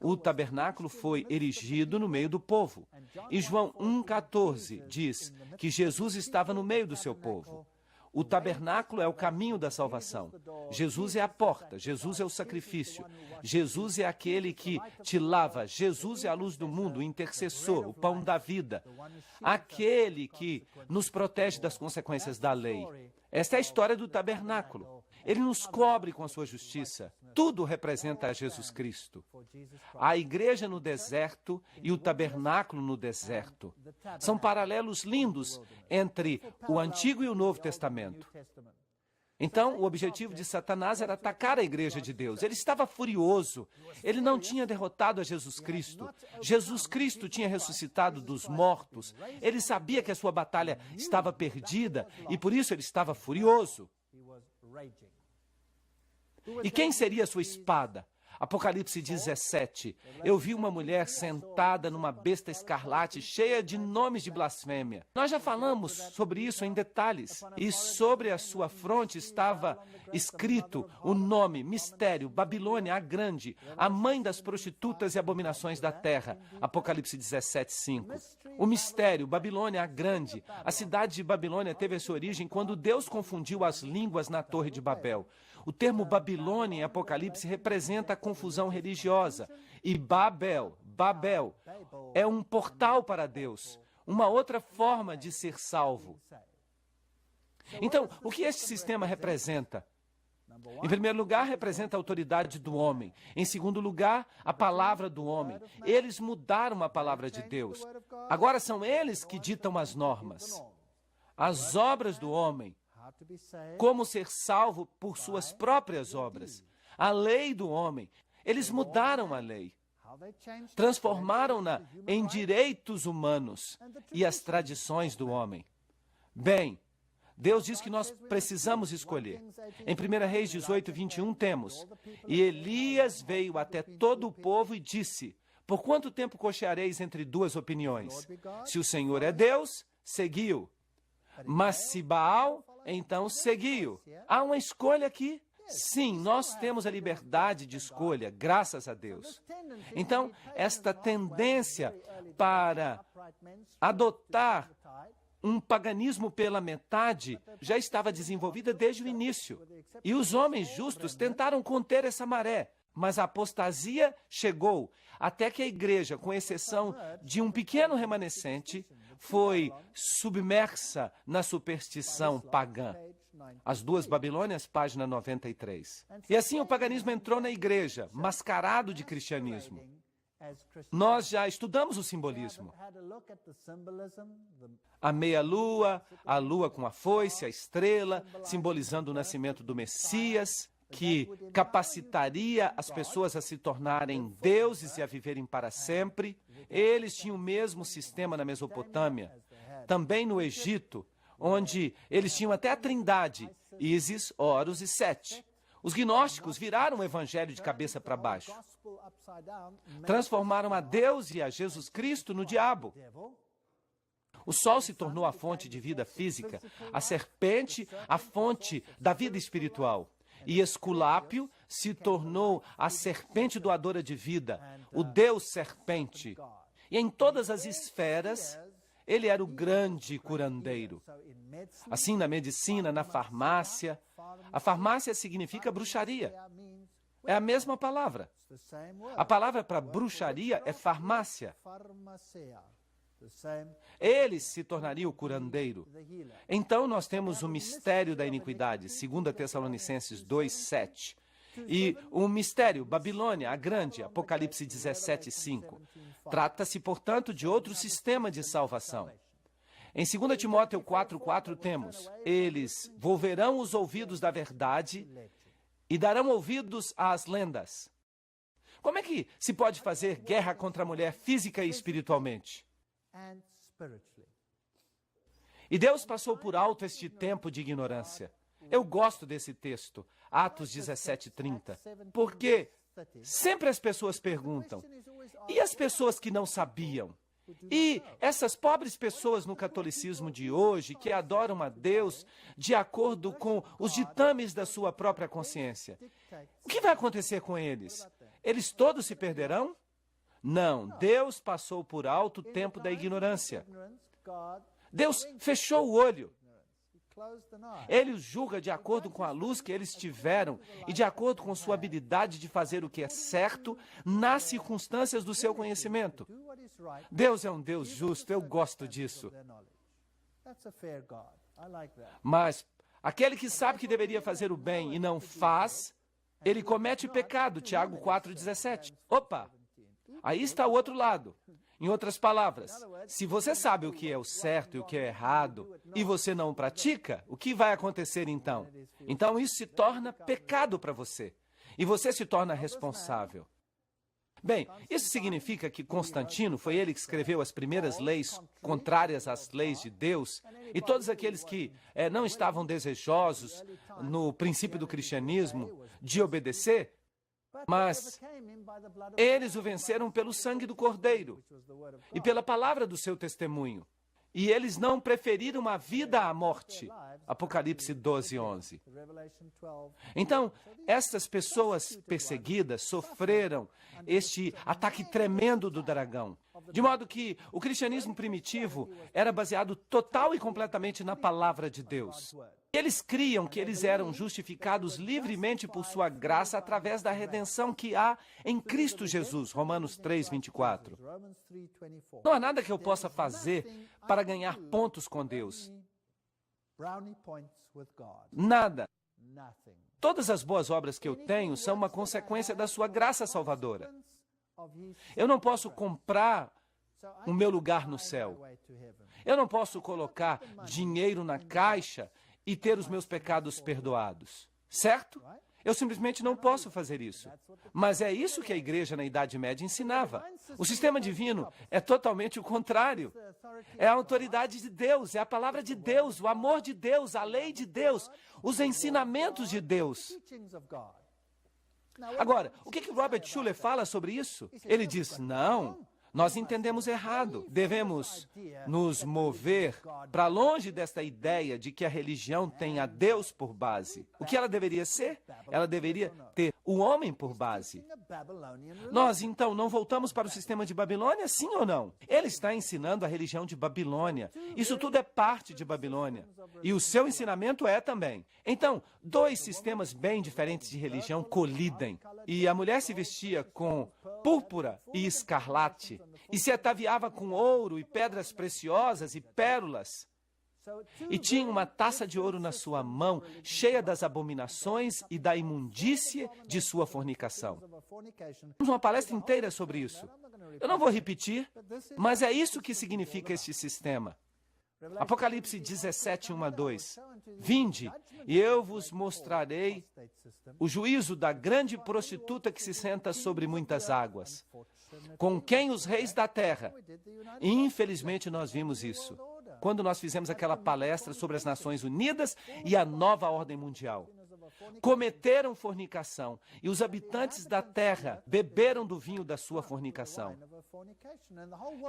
o tabernáculo foi erigido no meio do povo. E João 1,14 diz que Jesus estava no meio do seu povo. O tabernáculo é o caminho da salvação. Jesus é a porta, Jesus é o sacrifício, Jesus é aquele que te lava, Jesus é a luz do mundo, o intercessor, o pão da vida, aquele que nos protege das consequências da lei. Esta é a história do tabernáculo. Ele nos cobre com a sua justiça. Tudo representa a Jesus Cristo. A igreja no deserto e o tabernáculo no deserto são paralelos lindos entre o Antigo e o Novo Testamento. Então, o objetivo de Satanás era atacar a igreja de Deus. Ele estava furioso. Ele não tinha derrotado a Jesus Cristo. Jesus Cristo tinha ressuscitado dos mortos. Ele sabia que a sua batalha estava perdida e por isso ele estava furioso. E quem seria a sua espada? Apocalipse 17. Eu vi uma mulher sentada numa besta escarlate cheia de nomes de blasfêmia. Nós já falamos sobre isso em detalhes. E sobre a sua fronte estava escrito o nome, mistério, Babilônia a Grande, a mãe das prostitutas e abominações da terra. Apocalipse 17, 5. O mistério, Babilônia a Grande. A cidade de Babilônia teve a sua origem quando Deus confundiu as línguas na Torre de Babel. O termo Babilônia em Apocalipse representa a confusão religiosa. E Babel é um portal para Deus, uma outra forma de ser salvo. Então, o que este sistema representa? Em primeiro lugar, representa a autoridade do homem. Em segundo lugar, a palavra do homem. Eles mudaram a palavra de Deus. Agora são eles que ditam as normas. As obras do homem. Como ser salvo por suas próprias obras. A lei do homem. Eles mudaram a lei. Transformaram-na em direitos humanos e as tradições do homem. Bem, Deus diz que nós precisamos escolher. Em 1 Reis 18, 21 temos: E Elias veio até todo o povo e disse: Por quanto tempo cocheareis entre duas opiniões? Se o Senhor é Deus, seguiu. Mas se Baal, então seguiu. Há uma escolha aqui? Sim, nós temos a liberdade de escolha, graças a Deus. Então, esta tendência para adotar um paganismo pela metade já estava desenvolvida desde o início. E os homens justos tentaram conter essa maré. Mas a apostasia chegou até que a igreja, com exceção de um pequeno remanescente, foi submersa na superstição pagã. As Duas Babilônias, página 93. E assim o paganismo entrou na igreja, mascarado de cristianismo. Nós já estudamos o simbolismo. A meia-lua, a lua com a foice, a estrela, simbolizando o nascimento do Messias, que capacitaria as pessoas a se tornarem deuses e a viverem para sempre. Eles tinham o mesmo sistema na Mesopotâmia, também no Egito, onde eles tinham até a trindade, Ísis, Horus e Sete. Os gnósticos viraram o evangelho de cabeça para baixo. Transformaram a Deus e a Jesus Cristo no diabo. O sol se tornou a fonte de vida física, a serpente a fonte da vida espiritual. E Esculápio se tornou a serpente doadora de vida, o Deus serpente. E em todas as esferas, ele era o grande curandeiro. Assim, na medicina, na farmácia. A farmácia significa bruxaria. É a mesma palavra. A palavra para bruxaria é farmácia. Ele se tornaria o curandeiro. Então, nós temos o mistério da iniquidade, 2 Tessalonicenses 2:7. E o mistério, Babilônia, a grande, Apocalipse 17:5. Trata-se, portanto, de outro sistema de salvação. Em 2 Timóteo 4:4 temos: eles volverão os ouvidos da verdade e darão ouvidos às lendas. Como é que se pode fazer guerra contra a mulher física e espiritualmente? E Deus passou por alto este tempo de ignorância. Eu gosto desse texto, Atos 17:30, porque sempre as pessoas perguntam: e as pessoas que não sabiam? E essas pobres pessoas no catolicismo de hoje, que adoram a Deus de acordo com os ditames da sua própria consciência, o que vai acontecer com eles? Eles todos se perderão? Não, Deus passou por alto o tempo da ignorância. Deus fechou o olho. Ele os julga de acordo com a luz que eles tiveram e de acordo com sua habilidade de fazer o que é certo nas circunstâncias do seu conhecimento. Deus é um Deus justo, eu gosto disso. Mas aquele que sabe que deveria fazer o bem e não faz, ele comete pecado, Tiago 4:17. Opa! Aí está o outro lado. Em outras palavras, se você sabe o que é o certo e o que é errado, e você não pratica, o que vai acontecer então? Então isso se torna pecado para você. E você se torna responsável. Bem, isso significa que Constantino, foi ele que escreveu as primeiras leis contrárias às leis de Deus, e todos aqueles que não estavam desejosos no princípio do cristianismo de obedecer, mas eles o venceram pelo sangue do Cordeiro e pela palavra do seu testemunho. E eles não preferiram a vida à morte. Apocalipse 12:11. Então, estas pessoas perseguidas sofreram este ataque tremendo do dragão. De modo que o cristianismo primitivo era baseado total e completamente na palavra de Deus. Eles criam que eles eram justificados livremente por sua graça através da redenção que há em Cristo Jesus, Romanos 3:24. Não há nada que eu possa fazer para ganhar pontos com Deus. Nada. Todas as boas obras que eu tenho são uma consequência da sua graça salvadora. Eu não posso comprar o meu lugar no céu. Eu não posso colocar dinheiro na caixa e ter os meus pecados perdoados. Certo? Eu simplesmente não posso fazer isso. Mas é isso que a igreja na Idade Média ensinava. O sistema divino é totalmente o contrário. É a autoridade de Deus, é a palavra de Deus, o amor de Deus, a lei de Deus, os ensinamentos de Deus. Agora, o que Robert Schuller fala sobre isso? Ele diz: não, Nós entendemos errado. Devemos nos mover para longe desta ideia de que a religião tem a Deus por base. O que ela deveria ser? Ela deveria ter o homem por base. Nós, então, não voltamos para o sistema de Babilônia, sim ou não? Ele está ensinando a religião de Babilônia. Isso tudo é parte de Babilônia. E o seu ensinamento é também. Então, dois sistemas bem diferentes de religião colidem. E a mulher se vestia com púrpura e escarlate, e se ataviava com ouro e pedras preciosas e pérolas. E tinha uma taça de ouro na sua mão, cheia das abominações e da imundície de sua fornicação. Temos uma palestra inteira sobre isso. Eu não vou repetir, mas é isso que significa este sistema. Apocalipse 17, 1 a 2. Vinde, e eu vos mostrarei o juízo da grande prostituta que se senta sobre muitas águas, com quem os reis da terra. E infelizmente nós vimos isso quando nós fizemos aquela palestra sobre as Nações Unidas e a nova ordem mundial. Cometeram fornicação, e os habitantes da terra beberam do vinho da sua fornicação.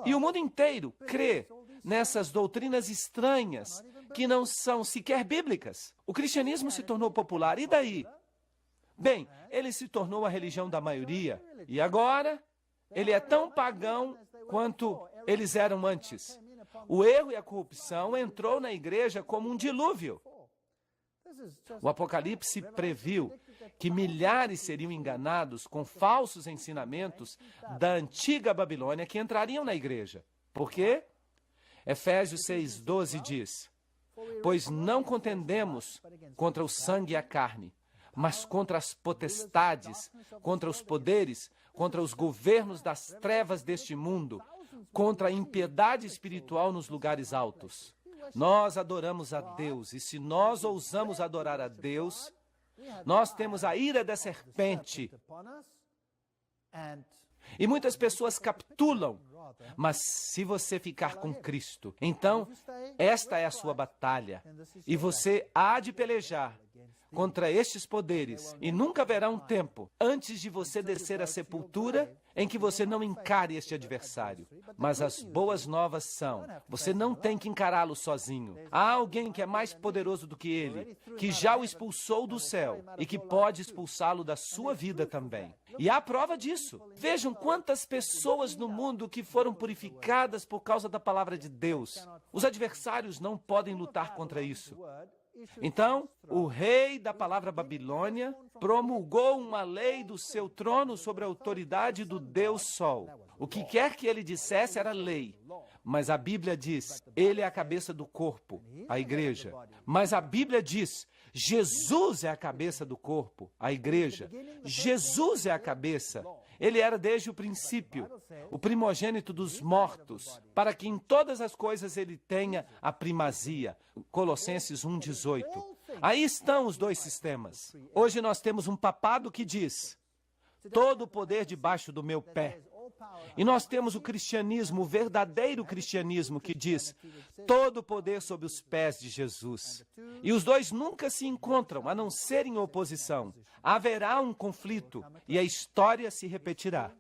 E o mundo inteiro crê nessas doutrinas estranhas que não são sequer bíblicas. O cristianismo se tornou popular, e daí? Bem, ele se tornou a religião da maioria, e agora ele é tão pagão quanto eles eram antes. O erro e a corrupção entrou na igreja como um dilúvio. O Apocalipse previu que milhares seriam enganados com falsos ensinamentos da antiga Babilônia que entrariam na igreja. Por quê? Efésios 6:12 diz: pois não contendemos contra o sangue e a carne, mas contra as potestades, contra os poderes, contra os governos das trevas deste mundo, contra a impiedade espiritual nos lugares altos. Nós adoramos a Deus, e se nós ousamos adorar a Deus, nós temos a ira da serpente. E muitas pessoas capitulam, mas se você ficar com Cristo, então esta é a sua batalha, e você há de pelejar contra estes poderes, e nunca haverá um tempo antes de você descer à sepultura em que você não encare este adversário. Mas as boas novas são, você não tem que encará-lo sozinho. Há alguém que é mais poderoso do que ele, que já o expulsou do céu e que pode expulsá-lo da sua vida também. E há prova disso. Vejam quantas pessoas no mundo que foram purificadas por causa da palavra de Deus. Os adversários não podem lutar contra isso. Então, o rei da palavra Babilônia promulgou uma lei do seu trono sobre a autoridade do Deus Sol. O que quer que ele dissesse era lei. Mas a Bíblia diz, ele é a cabeça do corpo, a igreja. Mas a Bíblia diz, Jesus é a cabeça do corpo, a igreja. Jesus é a cabeça. Ele era desde o princípio, o primogênito dos mortos, para que em todas as coisas ele tenha a primazia. Colossenses 1:18. Aí estão os dois sistemas. Hoje nós temos um papado que diz, todo o poder debaixo do meu pé. E nós temos o cristianismo, o verdadeiro cristianismo, que diz, todo o poder sob os pés de Jesus. E os dois nunca se encontram, a não ser em oposição. Haverá um conflito e a história se repetirá.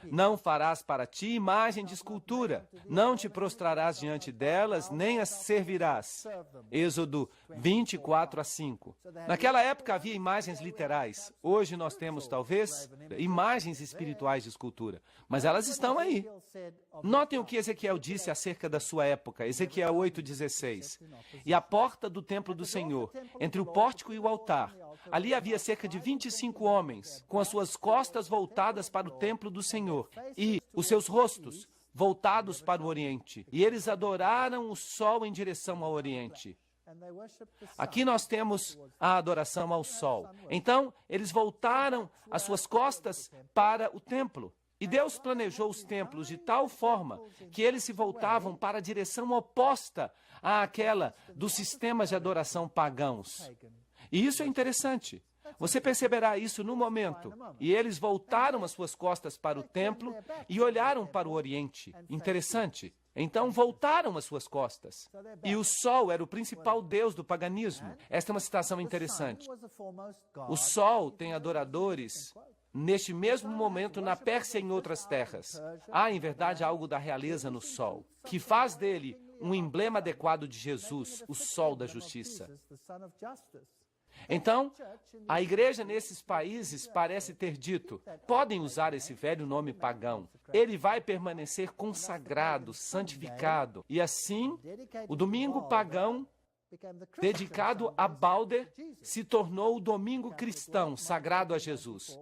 Não farás para ti imagem de escultura, não te prostrarás diante delas, nem as servirás. Êxodo 24:5. Naquela época havia imagens literais. Hoje nós temos, talvez, imagens espirituais de escultura. Mas elas estão aí. Notem o que Ezequiel disse acerca da sua época. Ezequiel 8:16. E a porta do templo do Senhor, entre o pórtico e o altar, ali havia cerca de 25 homens, com as suas costas voltadas para o templo do Senhor, e os seus rostos voltados para o Oriente. E eles adoraram o sol em direção ao Oriente. Aqui nós temos a adoração ao sol. Então, eles voltaram as suas costas para o templo. E Deus planejou os templos de tal forma que eles se voltavam para a direção oposta àquela dos sistemas de adoração pagãos. E isso é interessante. Você perceberá isso no momento. E eles voltaram as suas costas para o templo e olharam para o Oriente. Interessante. Então voltaram as suas costas. E o sol era o principal deus do paganismo. Esta é uma citação interessante. O sol tem adoradores neste mesmo momento na Pérsia e em outras terras. Há, em verdade, algo da realeza no sol, que faz dele um emblema adequado de Jesus, o sol da justiça. Então, a igreja nesses países parece ter dito: podem usar esse velho nome pagão. Ele vai permanecer consagrado, santificado. E assim, o domingo pagão, dedicado a Balder, se tornou o domingo cristão, sagrado a Jesus.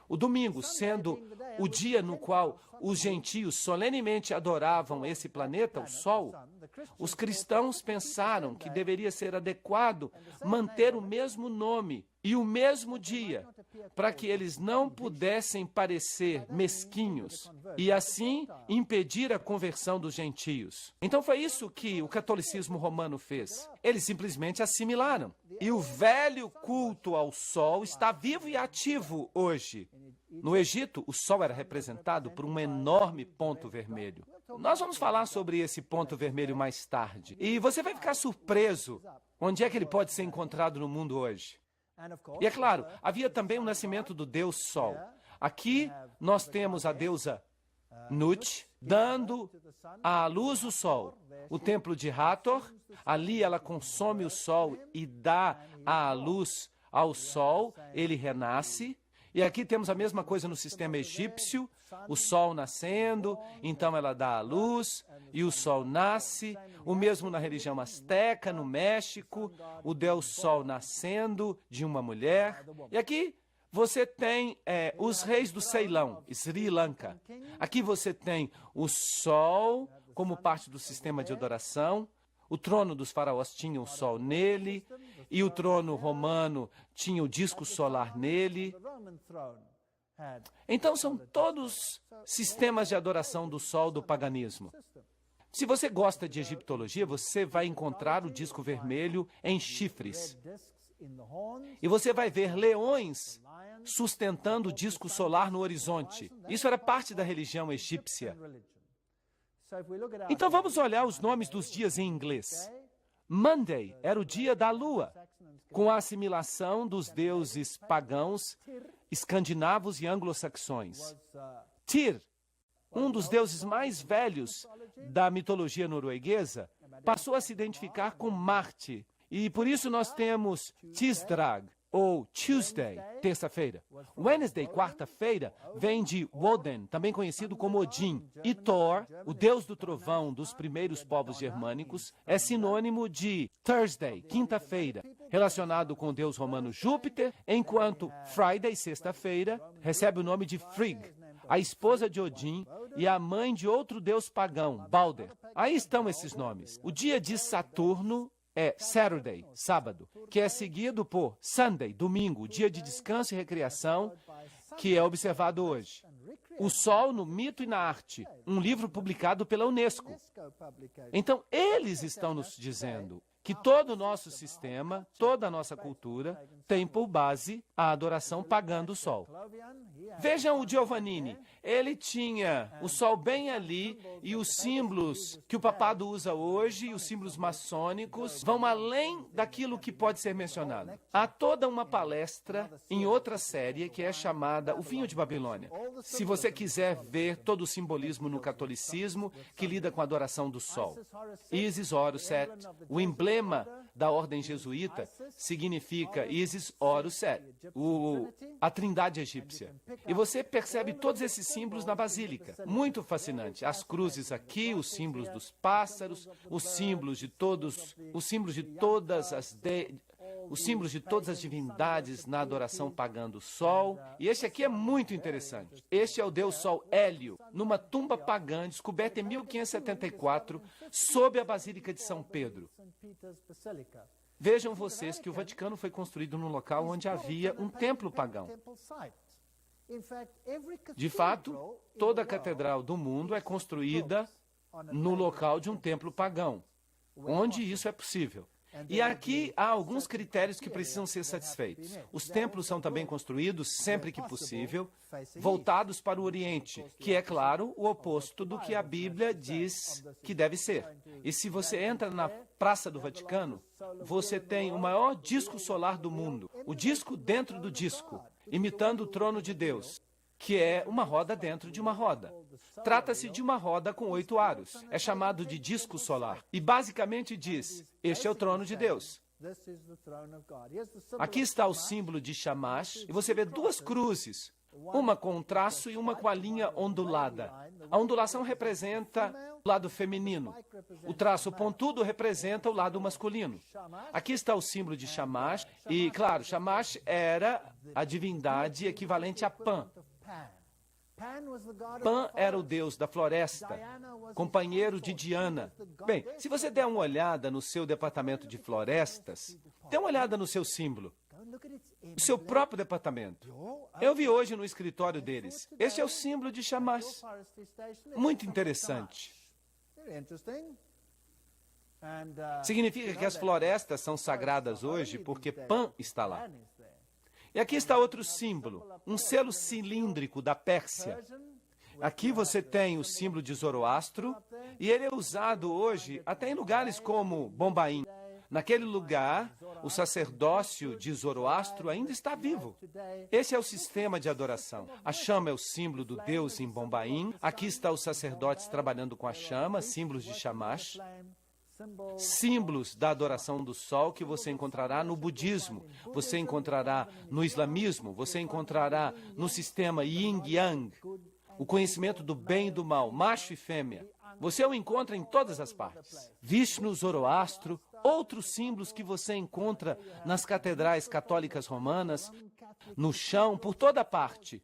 O domingo, sendo o dia no qual os gentios solenemente adoravam esse planeta, o Sol, os cristãos pensaram que deveria ser adequado manter o mesmo nome e o mesmo dia, para que eles não pudessem parecer mesquinhos e assim impedir a conversão dos gentios. Então foi isso que o catolicismo romano fez. Eles simplesmente assimilaram. E o velho culto ao sol está vivo e ativo hoje. No Egito, o sol era representado por um enorme ponto vermelho. Nós vamos falar sobre esse ponto vermelho mais tarde. E você vai ficar surpreso onde é que ele pode ser encontrado no mundo hoje. E é claro, havia também o nascimento do Deus Sol. Aqui nós temos a deusa Nut, dando à luz o sol. O templo de Hathor, ali ela consome o sol e dá a luz ao sol, ele renasce. E aqui temos a mesma coisa no sistema egípcio, o sol nascendo, então ela dá a luz e o sol nasce. O mesmo na religião asteca, no México, o Deus Sol nascendo de uma mulher. E aqui você tem os reis do Ceilão, Sri Lanka. Aqui você tem o sol como parte do sistema de adoração. O trono dos faraós tinha o sol nele, e o trono romano tinha o disco solar nele. Então são todos sistemas de adoração do sol do paganismo. Se você gosta de egiptologia, você vai encontrar o disco vermelho em chifres. E você vai ver leões sustentando o disco solar no horizonte. Isso era parte da religião egípcia. Então vamos olhar os nomes dos dias em inglês. Monday era o dia da lua, com a assimilação dos deuses pagãos, escandinavos e anglo-saxões. Tyr, um dos deuses mais velhos da mitologia norueguesa, passou a se identificar com Marte, e por isso nós temos Tisdag, ou Tuesday, terça-feira. Wednesday, quarta-feira, vem de Woden, também conhecido como Odin. E Thor, o deus do trovão dos primeiros povos germânicos, é sinônimo de Thursday, quinta-feira, relacionado com o deus romano Júpiter, enquanto Friday, sexta-feira, recebe o nome de Frigg, a esposa de Odin e a mãe de outro deus pagão, Balder. Aí estão esses nomes. O dia de Saturno é Saturday, sábado, que é seguido por Sunday, domingo, dia de descanso e recreação, que é observado hoje. O Sol no Mito e na Arte, um livro publicado pela Unesco. Então, eles estão nos dizendo que todo o nosso sistema, toda a nossa cultura, tem por base a adoração pagã do Sol. Vejam o Giovannini. Ele tinha o sol bem ali e os símbolos que o papado usa hoje, os símbolos maçônicos, vão além daquilo que pode ser mencionado. Há toda uma palestra em outra série que é chamada O Vinho de Babilônia. Se você quiser ver todo o simbolismo no catolicismo que lida com a adoração do sol. Isis, Horus, Set. O emblema da ordem jesuíta significa Isis, Horus, Set. A trindade egípcia. E você percebe todos esses símbolos na basílica. Muito fascinante. As cruzes aqui, os símbolos dos pássaros, os símbolos de todas as divindades na adoração pagã do sol. E este aqui é muito interessante. Este é o deus Sol Hélio, numa tumba pagã descoberta em 1574, sob a Basílica de São Pedro. Vejam vocês que o Vaticano foi construído num local onde havia um templo pagão. De fato, toda a catedral do mundo é construída no local de um templo pagão, onde isso é possível. E aqui há alguns critérios que precisam ser satisfeitos. Os templos são também construídos, sempre que possível, voltados para o Oriente, que é, claro, o oposto do que a Bíblia diz que deve ser. E se você entra na Praça do Vaticano, você tem o maior disco solar do mundo, o disco dentro do disco. imitando o trono de Deus, que é uma roda dentro de uma roda. Trata-se de uma roda com 8 aros. É chamado de disco solar. E basicamente diz, este é o trono de Deus. Aqui está o símbolo de Shamash, e você vê 2 cruzes, uma com um traço e uma com a linha ondulada. A ondulação representa o lado feminino. O traço pontudo representa o lado masculino. Aqui está o símbolo de Shamash, e, claro, Shamash era a divindade equivalente a Pan. Pan era o deus da floresta, companheiro de Diana. Bem, se você der uma olhada no seu departamento de florestas, dê uma olhada no seu símbolo, o seu próprio departamento. Eu vi hoje no escritório deles. Este é o símbolo de Shamash. Muito interessante. Significa que as florestas são sagradas hoje porque Pan está lá. E aqui está outro símbolo, um selo cilíndrico da Pérsia. Aqui você tem o símbolo de Zoroastro, e ele é usado hoje até em lugares como Bombaim. Naquele lugar, o sacerdócio de Zoroastro ainda está vivo. Esse é o sistema de adoração. A chama é o símbolo do Deus em Bombaim. Aqui está os sacerdotes trabalhando com a chama, símbolos de Shamash. Símbolos da adoração do sol que você encontrará no budismo, você encontrará no islamismo, você encontrará no sistema yin-yang, o conhecimento do bem e do mal, macho e fêmea. Você o encontra em todas as partes. Vishnu, Zoroastro, outros símbolos que você encontra nas catedrais católicas romanas, no chão, por toda parte.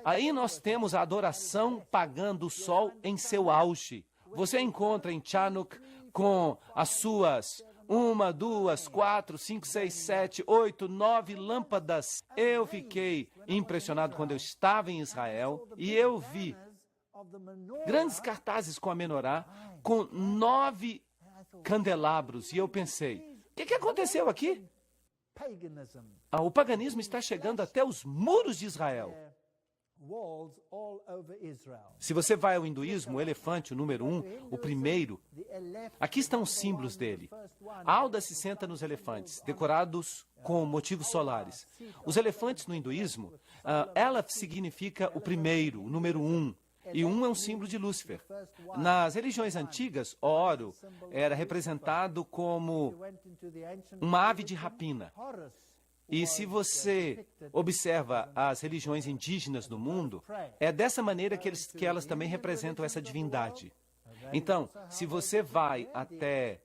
Aí nós temos a adoração pagã do sol em seu auge. Você encontra em Chanuk com as suas 1, 2, 4, 5, 6, 7, 8, 9 lâmpadas. Eu fiquei impressionado quando eu estava em Israel e eu vi grandes cartazes com a menorá, com 9 candelabros. E eu pensei, o que aconteceu aqui? O paganismo está chegando até os muros de Israel. Se você vai ao hinduísmo, o elefante, o número 1, o primeiro, aqui estão os símbolos dele. A Alda se senta nos elefantes, decorados com motivos solares. Os elefantes no hinduísmo, ela significa o primeiro, o número 1. E 1 é um símbolo de Lúcifer. Nas religiões antigas, Oro era representado como uma ave de rapina. E se você observa as religiões indígenas do mundo, é dessa maneira que elas também representam essa divindade. Então, se você vai até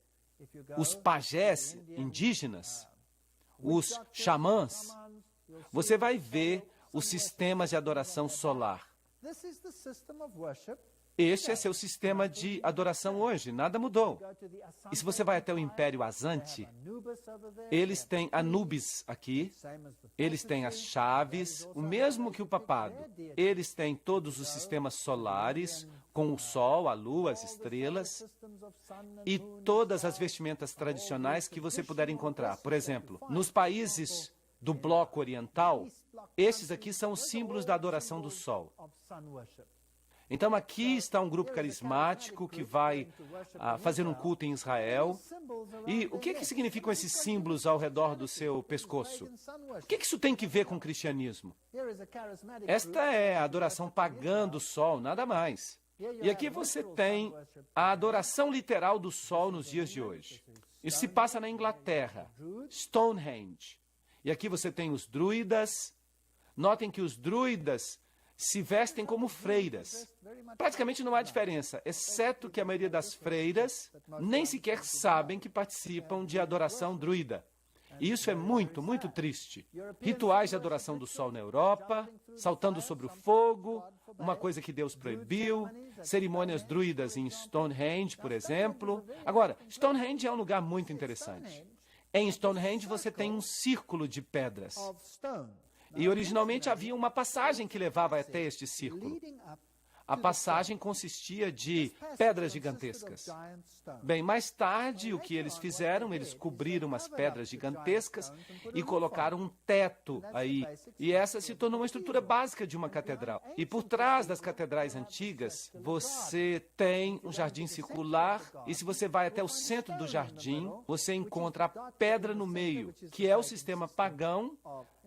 os pajés indígenas, os xamãs, você vai ver os sistemas de adoração solar. Este é seu sistema de adoração hoje, nada mudou. E se você vai até o Império Azante, eles têm Anubis aqui, eles têm as chaves, o mesmo que o papado. Eles têm todos os sistemas solares, com o sol, a lua, as estrelas, e todas as vestimentas tradicionais que você puder encontrar. Por exemplo, nos países do bloco oriental, estes aqui são os símbolos da adoração do sol. Então aqui está um grupo carismático que vai fazer um culto em Israel. E o que significam esses símbolos ao redor do seu pescoço? O que isso tem que ver com o cristianismo? Esta é a adoração pagã do sol, nada mais. E aqui você tem a adoração literal do sol nos dias de hoje. Isso se passa na Inglaterra, Stonehenge. E aqui você tem os druidas. Notem que os druidas se vestem como freiras. Praticamente não há diferença, exceto que a maioria das freiras nem sequer sabem que participam de adoração druida. E isso é muito, muito triste. Rituais de adoração do sol na Europa, saltando sobre o fogo, uma coisa que Deus proibiu, cerimônias druidas em Stonehenge, por exemplo. Agora, Stonehenge é um lugar muito interessante. Em Stonehenge você tem um círculo de pedras. E originalmente havia uma passagem que levava até este círculo. A passagem consistia de pedras gigantescas. Bem, mais tarde, o que eles fizeram? Eles cobriram as pedras gigantescas e colocaram um teto aí. E essa se tornou uma estrutura básica de uma catedral. E por trás das catedrais antigas, você tem um jardim circular. E se você vai até o centro do jardim, você encontra a pedra no meio, que é o sistema pagão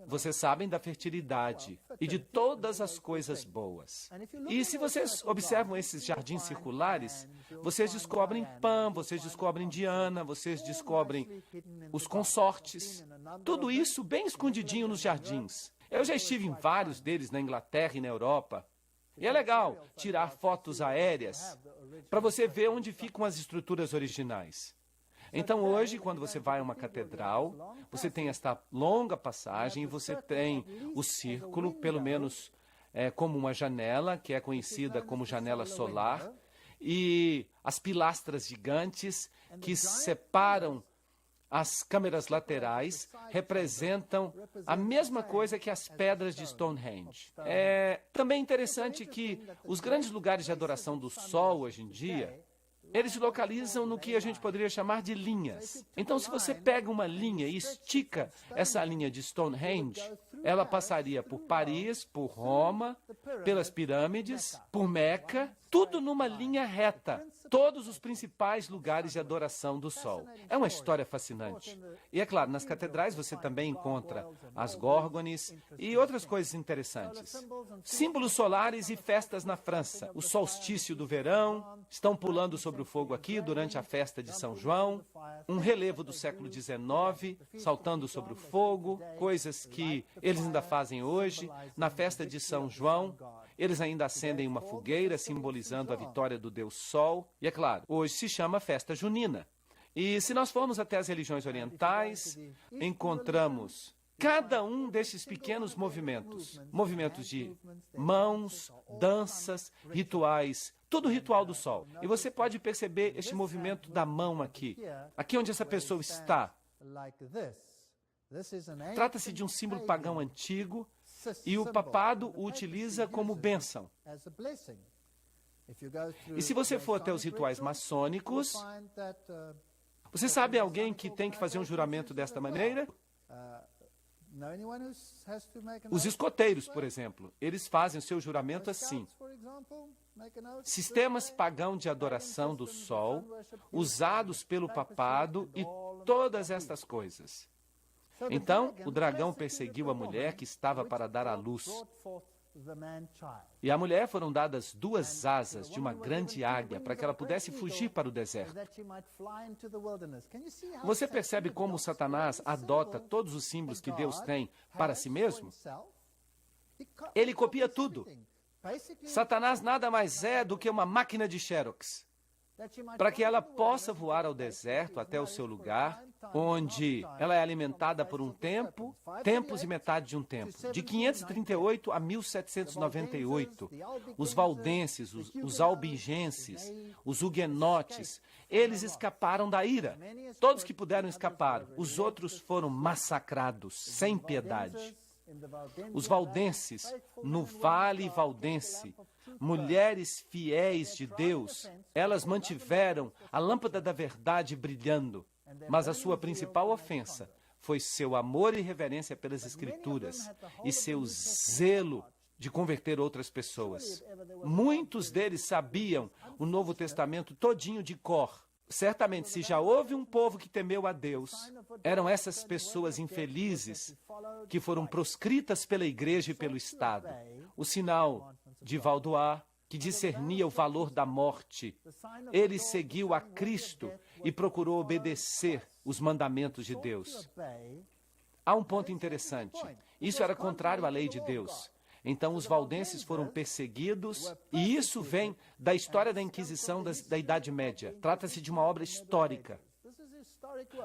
vocês sabem da fertilidade e de todas as coisas boas. E se vocês observam esses jardins circulares, vocês descobrem Pan, vocês descobrem Diana, vocês descobrem os consortes. Tudo isso bem escondidinho nos jardins. Eu já estive em vários deles na Inglaterra e na Europa. E é legal tirar fotos aéreas para você ver onde ficam as estruturas originais. Então, hoje, quando você vai a uma catedral, você tem esta longa passagem e você tem o círculo, pelo menos como uma janela, que é conhecida como janela solar, e as pilastras gigantes que separam as câmeras laterais representam a mesma coisa que as pedras de Stonehenge. É também interessante que os grandes lugares de adoração do Sol, hoje em dia, eles se localizam no que a gente poderia chamar de linhas. Então, se você pega uma linha e estica essa linha de Stonehenge, ela passaria por Paris, por Roma, pelas pirâmides, por Meca, tudo numa linha reta. Todos os principais lugares de adoração do Sol. É uma história fascinante. E é claro, nas catedrais você também encontra as górgones e outras coisas interessantes. Símbolos solares e festas na França. O solstício do verão, estão pulando sobre o fogo aqui durante a festa de São João, um relevo do século XIX, saltando sobre o fogo, coisas que eles ainda fazem hoje. Na festa de São João, eles ainda acendem uma fogueira, simbolizando a vitória do Deus Sol. E é claro, hoje se chama festa junina. E se nós formos até as religiões orientais, encontramos cada um desses pequenos movimentos. Movimentos de mãos, danças, rituais, tudo ritual do Sol. E você pode perceber este movimento da mão aqui. Aqui onde essa pessoa está. Trata-se de um símbolo pagão antigo e o papado o utiliza como bênção. E se você for até os rituais maçônicos, você sabe alguém que tem que fazer um juramento desta maneira? Os escoteiros, por exemplo, eles fazem o seu juramento assim. Sistemas pagãos de adoração do Sol, usados pelo papado e todas estas coisas. Então, o dragão perseguiu a mulher que estava para dar à luz. E à mulher foram dadas 2 asas de uma grande águia para que ela pudesse fugir para o deserto. Você percebe como Satanás adota todos os símbolos que Deus tem para si mesmo? Ele copia tudo. Satanás nada mais é do que uma máquina de Xerox, para que ela possa voar ao deserto até o seu lugar, onde ela é alimentada por um tempo, tempos e metade de um tempo. De 538 a 1798, os valdenses, os albigenses, os huguenotes, eles escaparam da ira. Todos que puderam escapar, os outros foram massacrados, sem piedade. Os valdenses, no Vale Valdense, mulheres fiéis de Deus, elas mantiveram a lâmpada da verdade brilhando, mas a sua principal ofensa foi seu amor e reverência pelas Escrituras e seu zelo de converter outras pessoas. Muitos deles sabiam o Novo Testamento todinho de cor. Certamente, se já houve um povo que temeu a Deus, eram essas pessoas infelizes que foram proscritas pela igreja e pelo Estado. O sinal de Vaudois, que discernia o valor da morte, ele seguiu a Cristo e procurou obedecer os mandamentos de Deus. Há um ponto interessante. Isso era contrário à lei de Deus. Então, os valdenses foram perseguidos, e isso vem da história da Inquisição da Idade Média. Trata-se de uma obra histórica.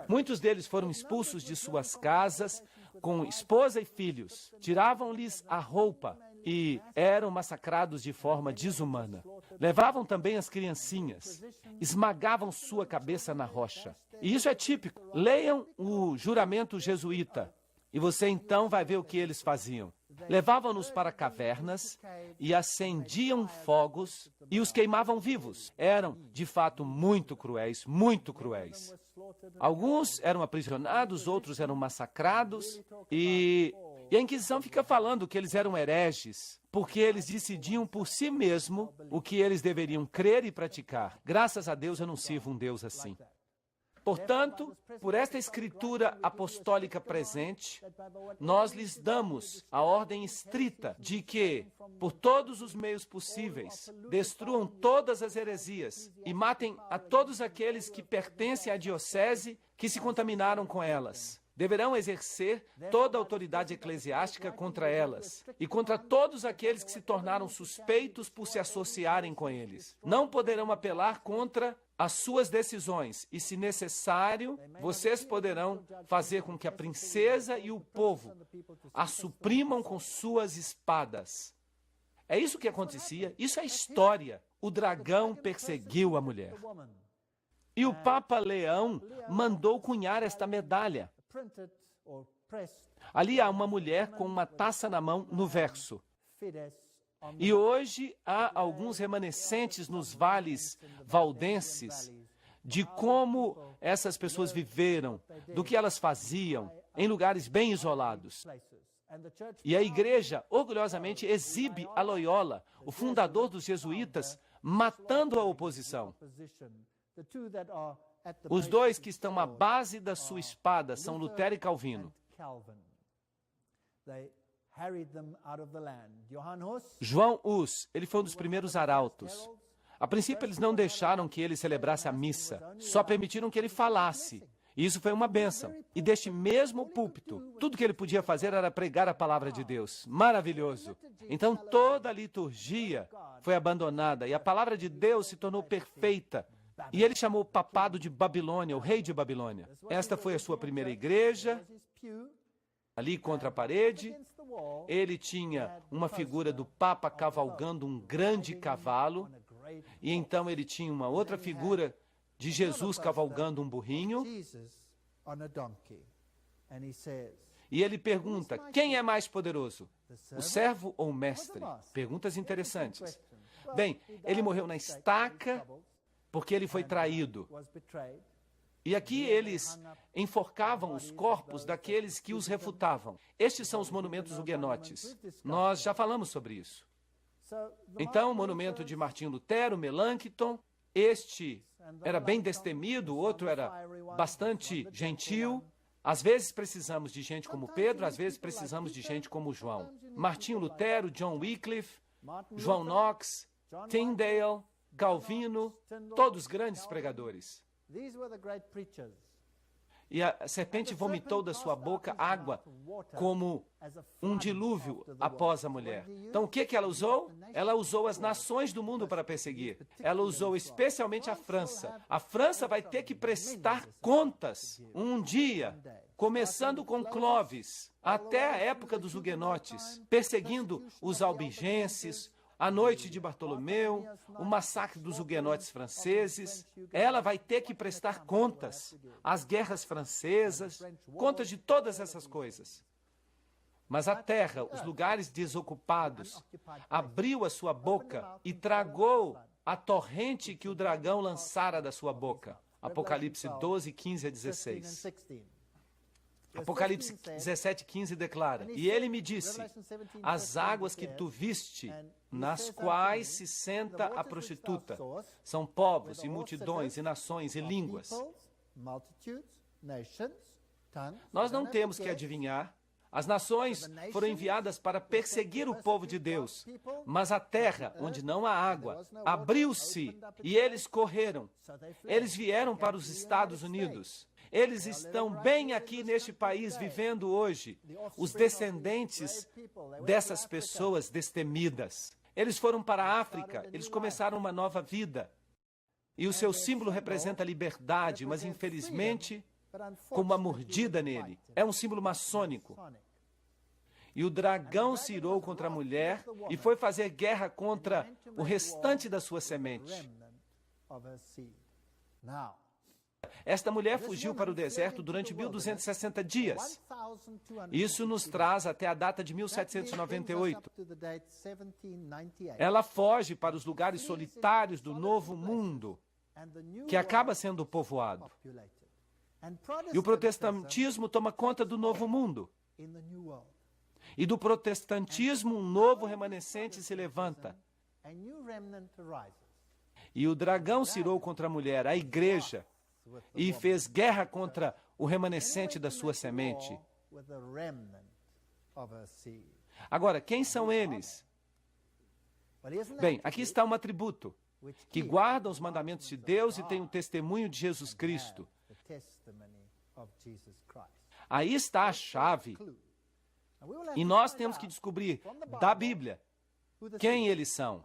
Muitos deles foram expulsos de suas casas com esposa e filhos. Tiravam-lhes a roupa e eram massacrados de forma desumana. Levavam também as criancinhas, esmagavam sua cabeça na rocha. E isso é típico. Leiam o juramento jesuíta, e você então vai ver o que eles faziam. Levavam-nos para cavernas e acendiam fogos e os queimavam vivos. Eram, de fato, muito cruéis, muito cruéis. Alguns eram aprisionados, outros eram massacrados, e a Inquisição fica falando que eles eram hereges, porque eles decidiam por si mesmo o que eles deveriam crer e praticar. Graças a Deus eu não sirvo um Deus assim. Portanto, por esta escritura apostólica presente, nós lhes damos a ordem estrita de que, por todos os meios possíveis, destruam todas as heresias e matem a todos aqueles que pertencem à diocese que se contaminaram com elas. Deverão exercer toda a autoridade eclesiástica contra elas e contra todos aqueles que se tornaram suspeitos por se associarem com eles. Não poderão apelar contra as suas decisões e, se necessário, vocês poderão fazer com que a princesa e o povo a suprimam com suas espadas. É isso que acontecia, isso é história. O dragão perseguiu a mulher. E o Papa Leão mandou cunhar esta medalha. Ali há uma mulher com uma taça na mão no verso. E hoje há alguns remanescentes nos vales valdenses de como essas pessoas viveram, do que elas faziam, em lugares bem isolados. E a igreja orgulhosamente exibe a Loyola, o fundador dos jesuítas, matando a oposição. Os dois que estão à base da sua espada são Lutero e Calvino. João Hus, ele foi um dos primeiros arautos. A princípio, eles não deixaram que ele celebrasse a missa, só permitiram que ele falasse. E isso foi uma bênção. E deste mesmo púlpito, tudo que ele podia fazer era pregar a palavra de Deus. Maravilhoso. Então, toda a liturgia foi abandonada e a palavra de Deus se tornou perfeita. E ele chamou o papado de Babilônia, o rei de Babilônia. Esta foi a sua primeira igreja, ali contra a parede. Ele tinha uma figura do Papa cavalgando um grande cavalo. E então ele tinha uma outra figura de Jesus cavalgando um burrinho. E ele pergunta, quem é mais poderoso, o servo ou o mestre? Perguntas interessantes. Bem, ele morreu na estaca porque ele foi traído. E aqui eles enforcavam os corpos daqueles que os refutavam. Estes são os monumentos huguenotes. Nós já falamos sobre isso. Então, o monumento de Martinho Lutero, Melanchthon, este era bem destemido, o outro era bastante gentil. Às vezes precisamos de gente como Pedro, às vezes precisamos de gente como João. Martinho Lutero, John Wycliffe, João Knox, Tyndale, Calvino, todos grandes pregadores. E a serpente vomitou da sua boca água como um dilúvio após a mulher. Então, o que ela usou? Ela usou as nações do mundo para perseguir. Ela usou especialmente a França. A França vai ter que prestar contas um dia, começando com Clovis, até a época dos huguenotes, perseguindo os albigenses, a noite de Bartolomeu, o massacre dos huguenotes franceses. Ela vai ter que prestar contas, as guerras francesas, contas de todas essas coisas. Mas a terra, os lugares desocupados, abriu a sua boca e tragou a torrente que o dragão lançara da sua boca. Apocalipse 12, 15 a 16. Apocalipse 17, 15 declara, e ele me disse, as águas que tu viste, nas quais se senta a prostituta, são povos e multidões e nações e línguas. Nós não temos que adivinhar. As nações foram enviadas para perseguir o povo de Deus, mas a terra, onde não há água, abriu-se e eles correram. Eles vieram para os Estados Unidos. Eles estão bem aqui neste país vivendo hoje, os descendentes dessas pessoas destemidas. Eles foram para a África, eles começaram uma nova vida. E o seu símbolo representa a liberdade, mas infelizmente, com uma mordida nele. É um símbolo maçônico. E o dragão se irou contra a mulher e foi fazer guerra contra o restante da sua semente. Esta mulher fugiu para o deserto durante 1260 dias. Isso nos traz até a data de 1798. Ela foge para os lugares solitários do Novo Mundo, que acaba sendo povoado. E o protestantismo toma conta do Novo Mundo. E do protestantismo, um novo remanescente se levanta. E o dragão se irou contra a mulher, a igreja. e fez guerra contra o remanescente da sua semente. Agora, quem são eles? Bem, aqui está um atributo que guarda os mandamentos de Deus e tem o testemunho de Jesus Cristo. Aí está a chave. E nós temos que descobrir da Bíblia quem eles são.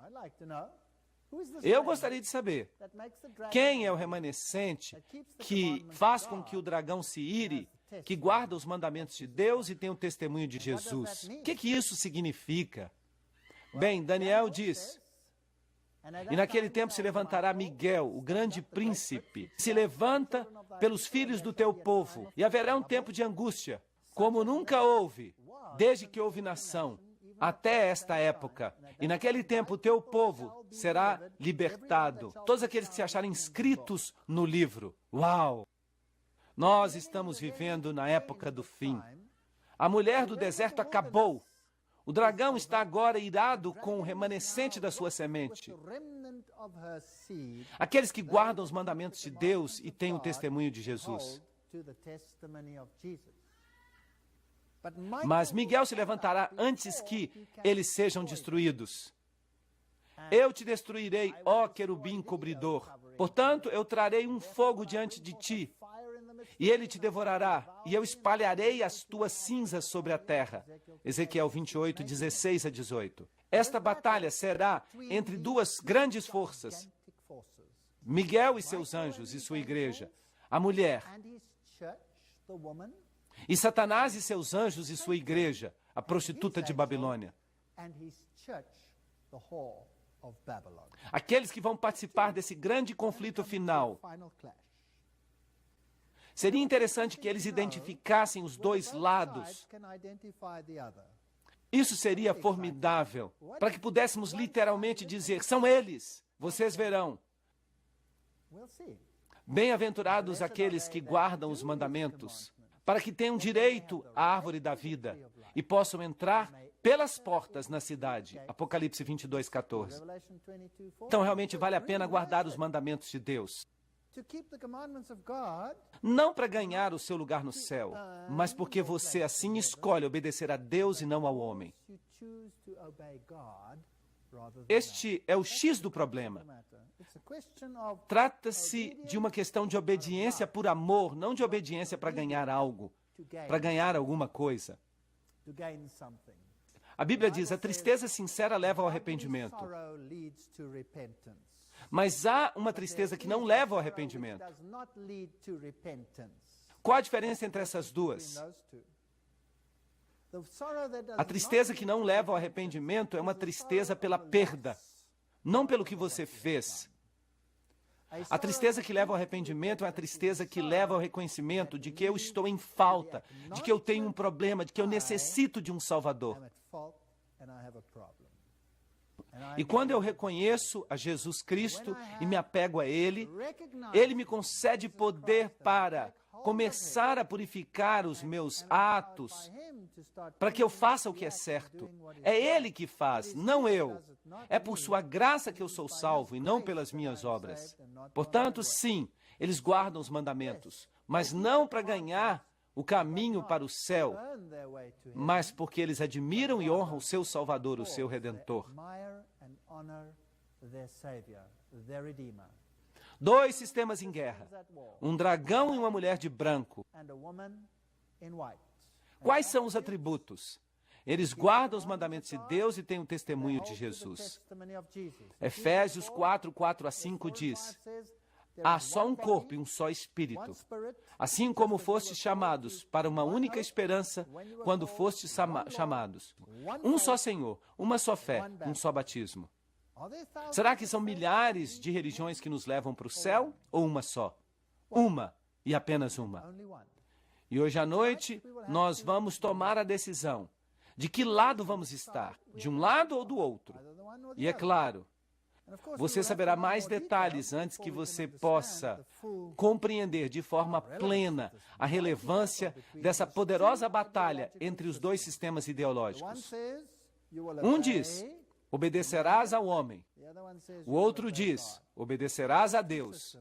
Eu gostaria de saber quem é o remanescente que faz com que o dragão se ire, que guarda os mandamentos de Deus e tem o testemunho de Jesus. O que isso significa? Bem, Daniel diz: e naquele tempo se levantará Miguel, o grande príncipe, se levanta pelos filhos do teu povo, e haverá um tempo de angústia, como nunca houve, desde que houve nação, até esta época. E naquele tempo o teu povo será libertado. Todos aqueles que se acharem inscritos no livro. Uau! Nós estamos vivendo na época do fim. A mulher do deserto acabou. O dragão está agora irado com o remanescente da sua semente. Aqueles que guardam os mandamentos de Deus e têm o testemunho de Jesus. Mas Miguel se levantará antes que eles sejam destruídos. Eu te destruirei, ó querubim cobridor. Portanto, eu trarei um fogo diante de ti, e ele te devorará, e eu espalharei as tuas cinzas sobre a terra. Ezequiel 28, 16 a 18. Esta batalha será entre duas grandes forças. Miguel e seus anjos e sua igreja. A mulher. E Satanás e seus anjos e sua igreja, a prostituta de Babilônia. Aqueles que vão participar desse grande conflito final. Seria interessante que eles identificassem os dois lados. Isso seria formidável, para que pudéssemos literalmente dizer: são eles, vocês verão. Bem-aventurados aqueles que guardam os mandamentos, para que tenham direito à árvore da vida e possam entrar pelas portas na cidade. Apocalipse 22, 14. Então, realmente vale a pena guardar os mandamentos de Deus. Não para ganhar o seu lugar no céu, mas porque você assim escolhe obedecer a Deus e não ao homem. Este é o X do problema. Trata-se de uma questão de obediência por amor, não de obediência para ganhar algo, para ganhar alguma coisa. A Bíblia diz: a tristeza sincera leva ao arrependimento. Mas há uma tristeza que não leva ao arrependimento. Qual a diferença entre essas duas? A tristeza que não leva ao arrependimento é uma tristeza pela perda, não pelo que você fez. A tristeza que leva ao arrependimento é a tristeza que leva ao reconhecimento de que eu estou em falta, de que eu tenho um problema, de que eu necessito de um Salvador. E quando eu reconheço a Jesus Cristo e me apego a Ele, Ele me concede poder para começar a purificar os meus atos, para que eu faça o que é certo. É Ele que faz, não eu. É por sua graça que eu sou salvo e não pelas minhas obras. Portanto, sim, eles guardam os mandamentos, mas não para ganhar o caminho para o céu, mas porque eles admiram e honram o seu Salvador, o seu Redentor. Dois sistemas em guerra, um dragão e uma mulher de branco. Quais são os atributos? Eles guardam os mandamentos de Deus e têm o testemunho de Jesus. Efésios 4, 4 a 5 diz: há só um corpo e um só espírito, assim como fostes chamados para uma única esperança quando fostes chamados. Um só Senhor, uma só fé, um só batismo. Será que são milhares de religiões que nos levam para o céu ou uma só? Uma e apenas uma. E hoje à noite nós vamos tomar a decisão de que lado vamos estar, de um lado ou do outro. E é claro, você saberá mais detalhes antes que você possa compreender de forma plena a relevância dessa poderosa batalha entre os dois sistemas ideológicos. Um diz: obedecerás ao homem. O outro diz: obedecerás a Deus.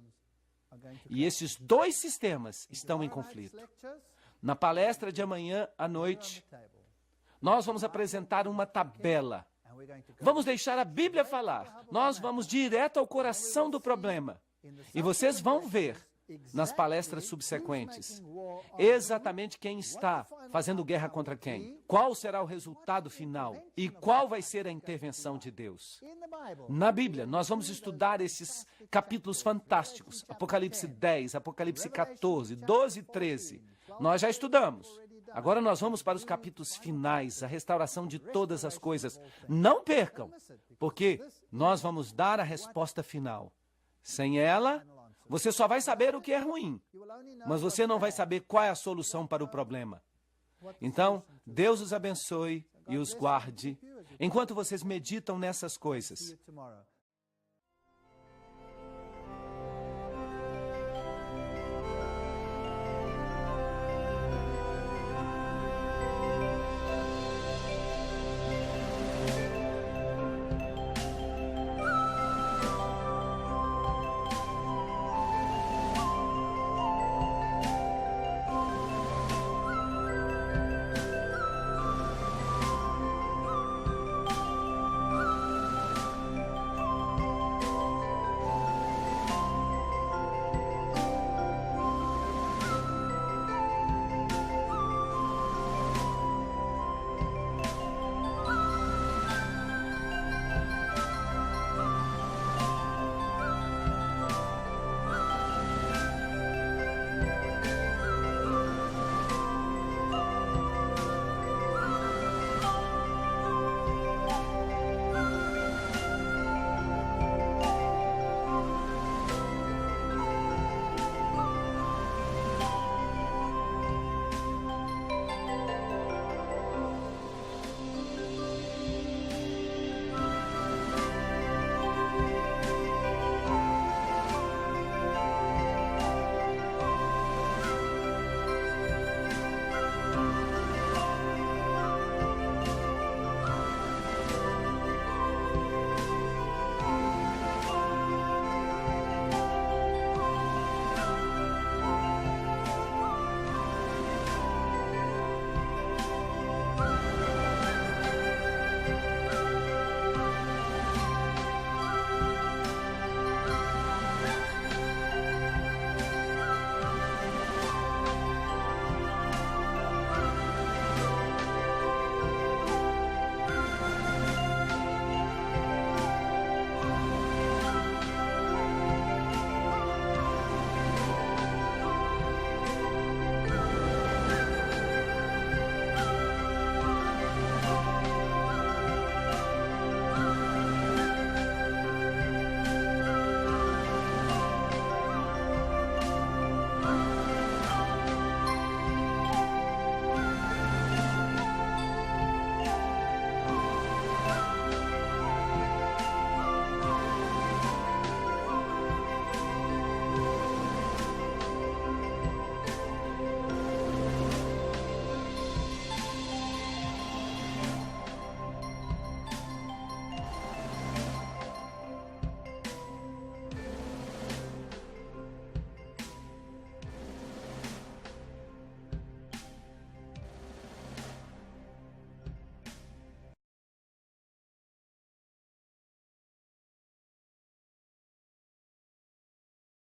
E esses dois sistemas estão em conflito. Na palestra de amanhã à noite, nós vamos apresentar uma tabela. Vamos deixar a Bíblia falar. Nós vamos direto ao coração do problema. E vocês vão ver, nas palestras subsequentes, exatamente quem está fazendo guerra contra quem, qual será o resultado final e qual vai ser a intervenção de Deus. Na Bíblia, nós vamos estudar esses capítulos fantásticos, Apocalipse 10, Apocalipse 14, 12 e 13. Nós já estudamos. Agora nós vamos para os capítulos finais, a restauração de todas as coisas. Não percam, porque nós vamos dar a resposta final. Sem ela, você só vai saber o que é ruim, mas você não vai saber qual é a solução para o problema. Então, Deus os abençoe e os guarde enquanto vocês meditam nessas coisas.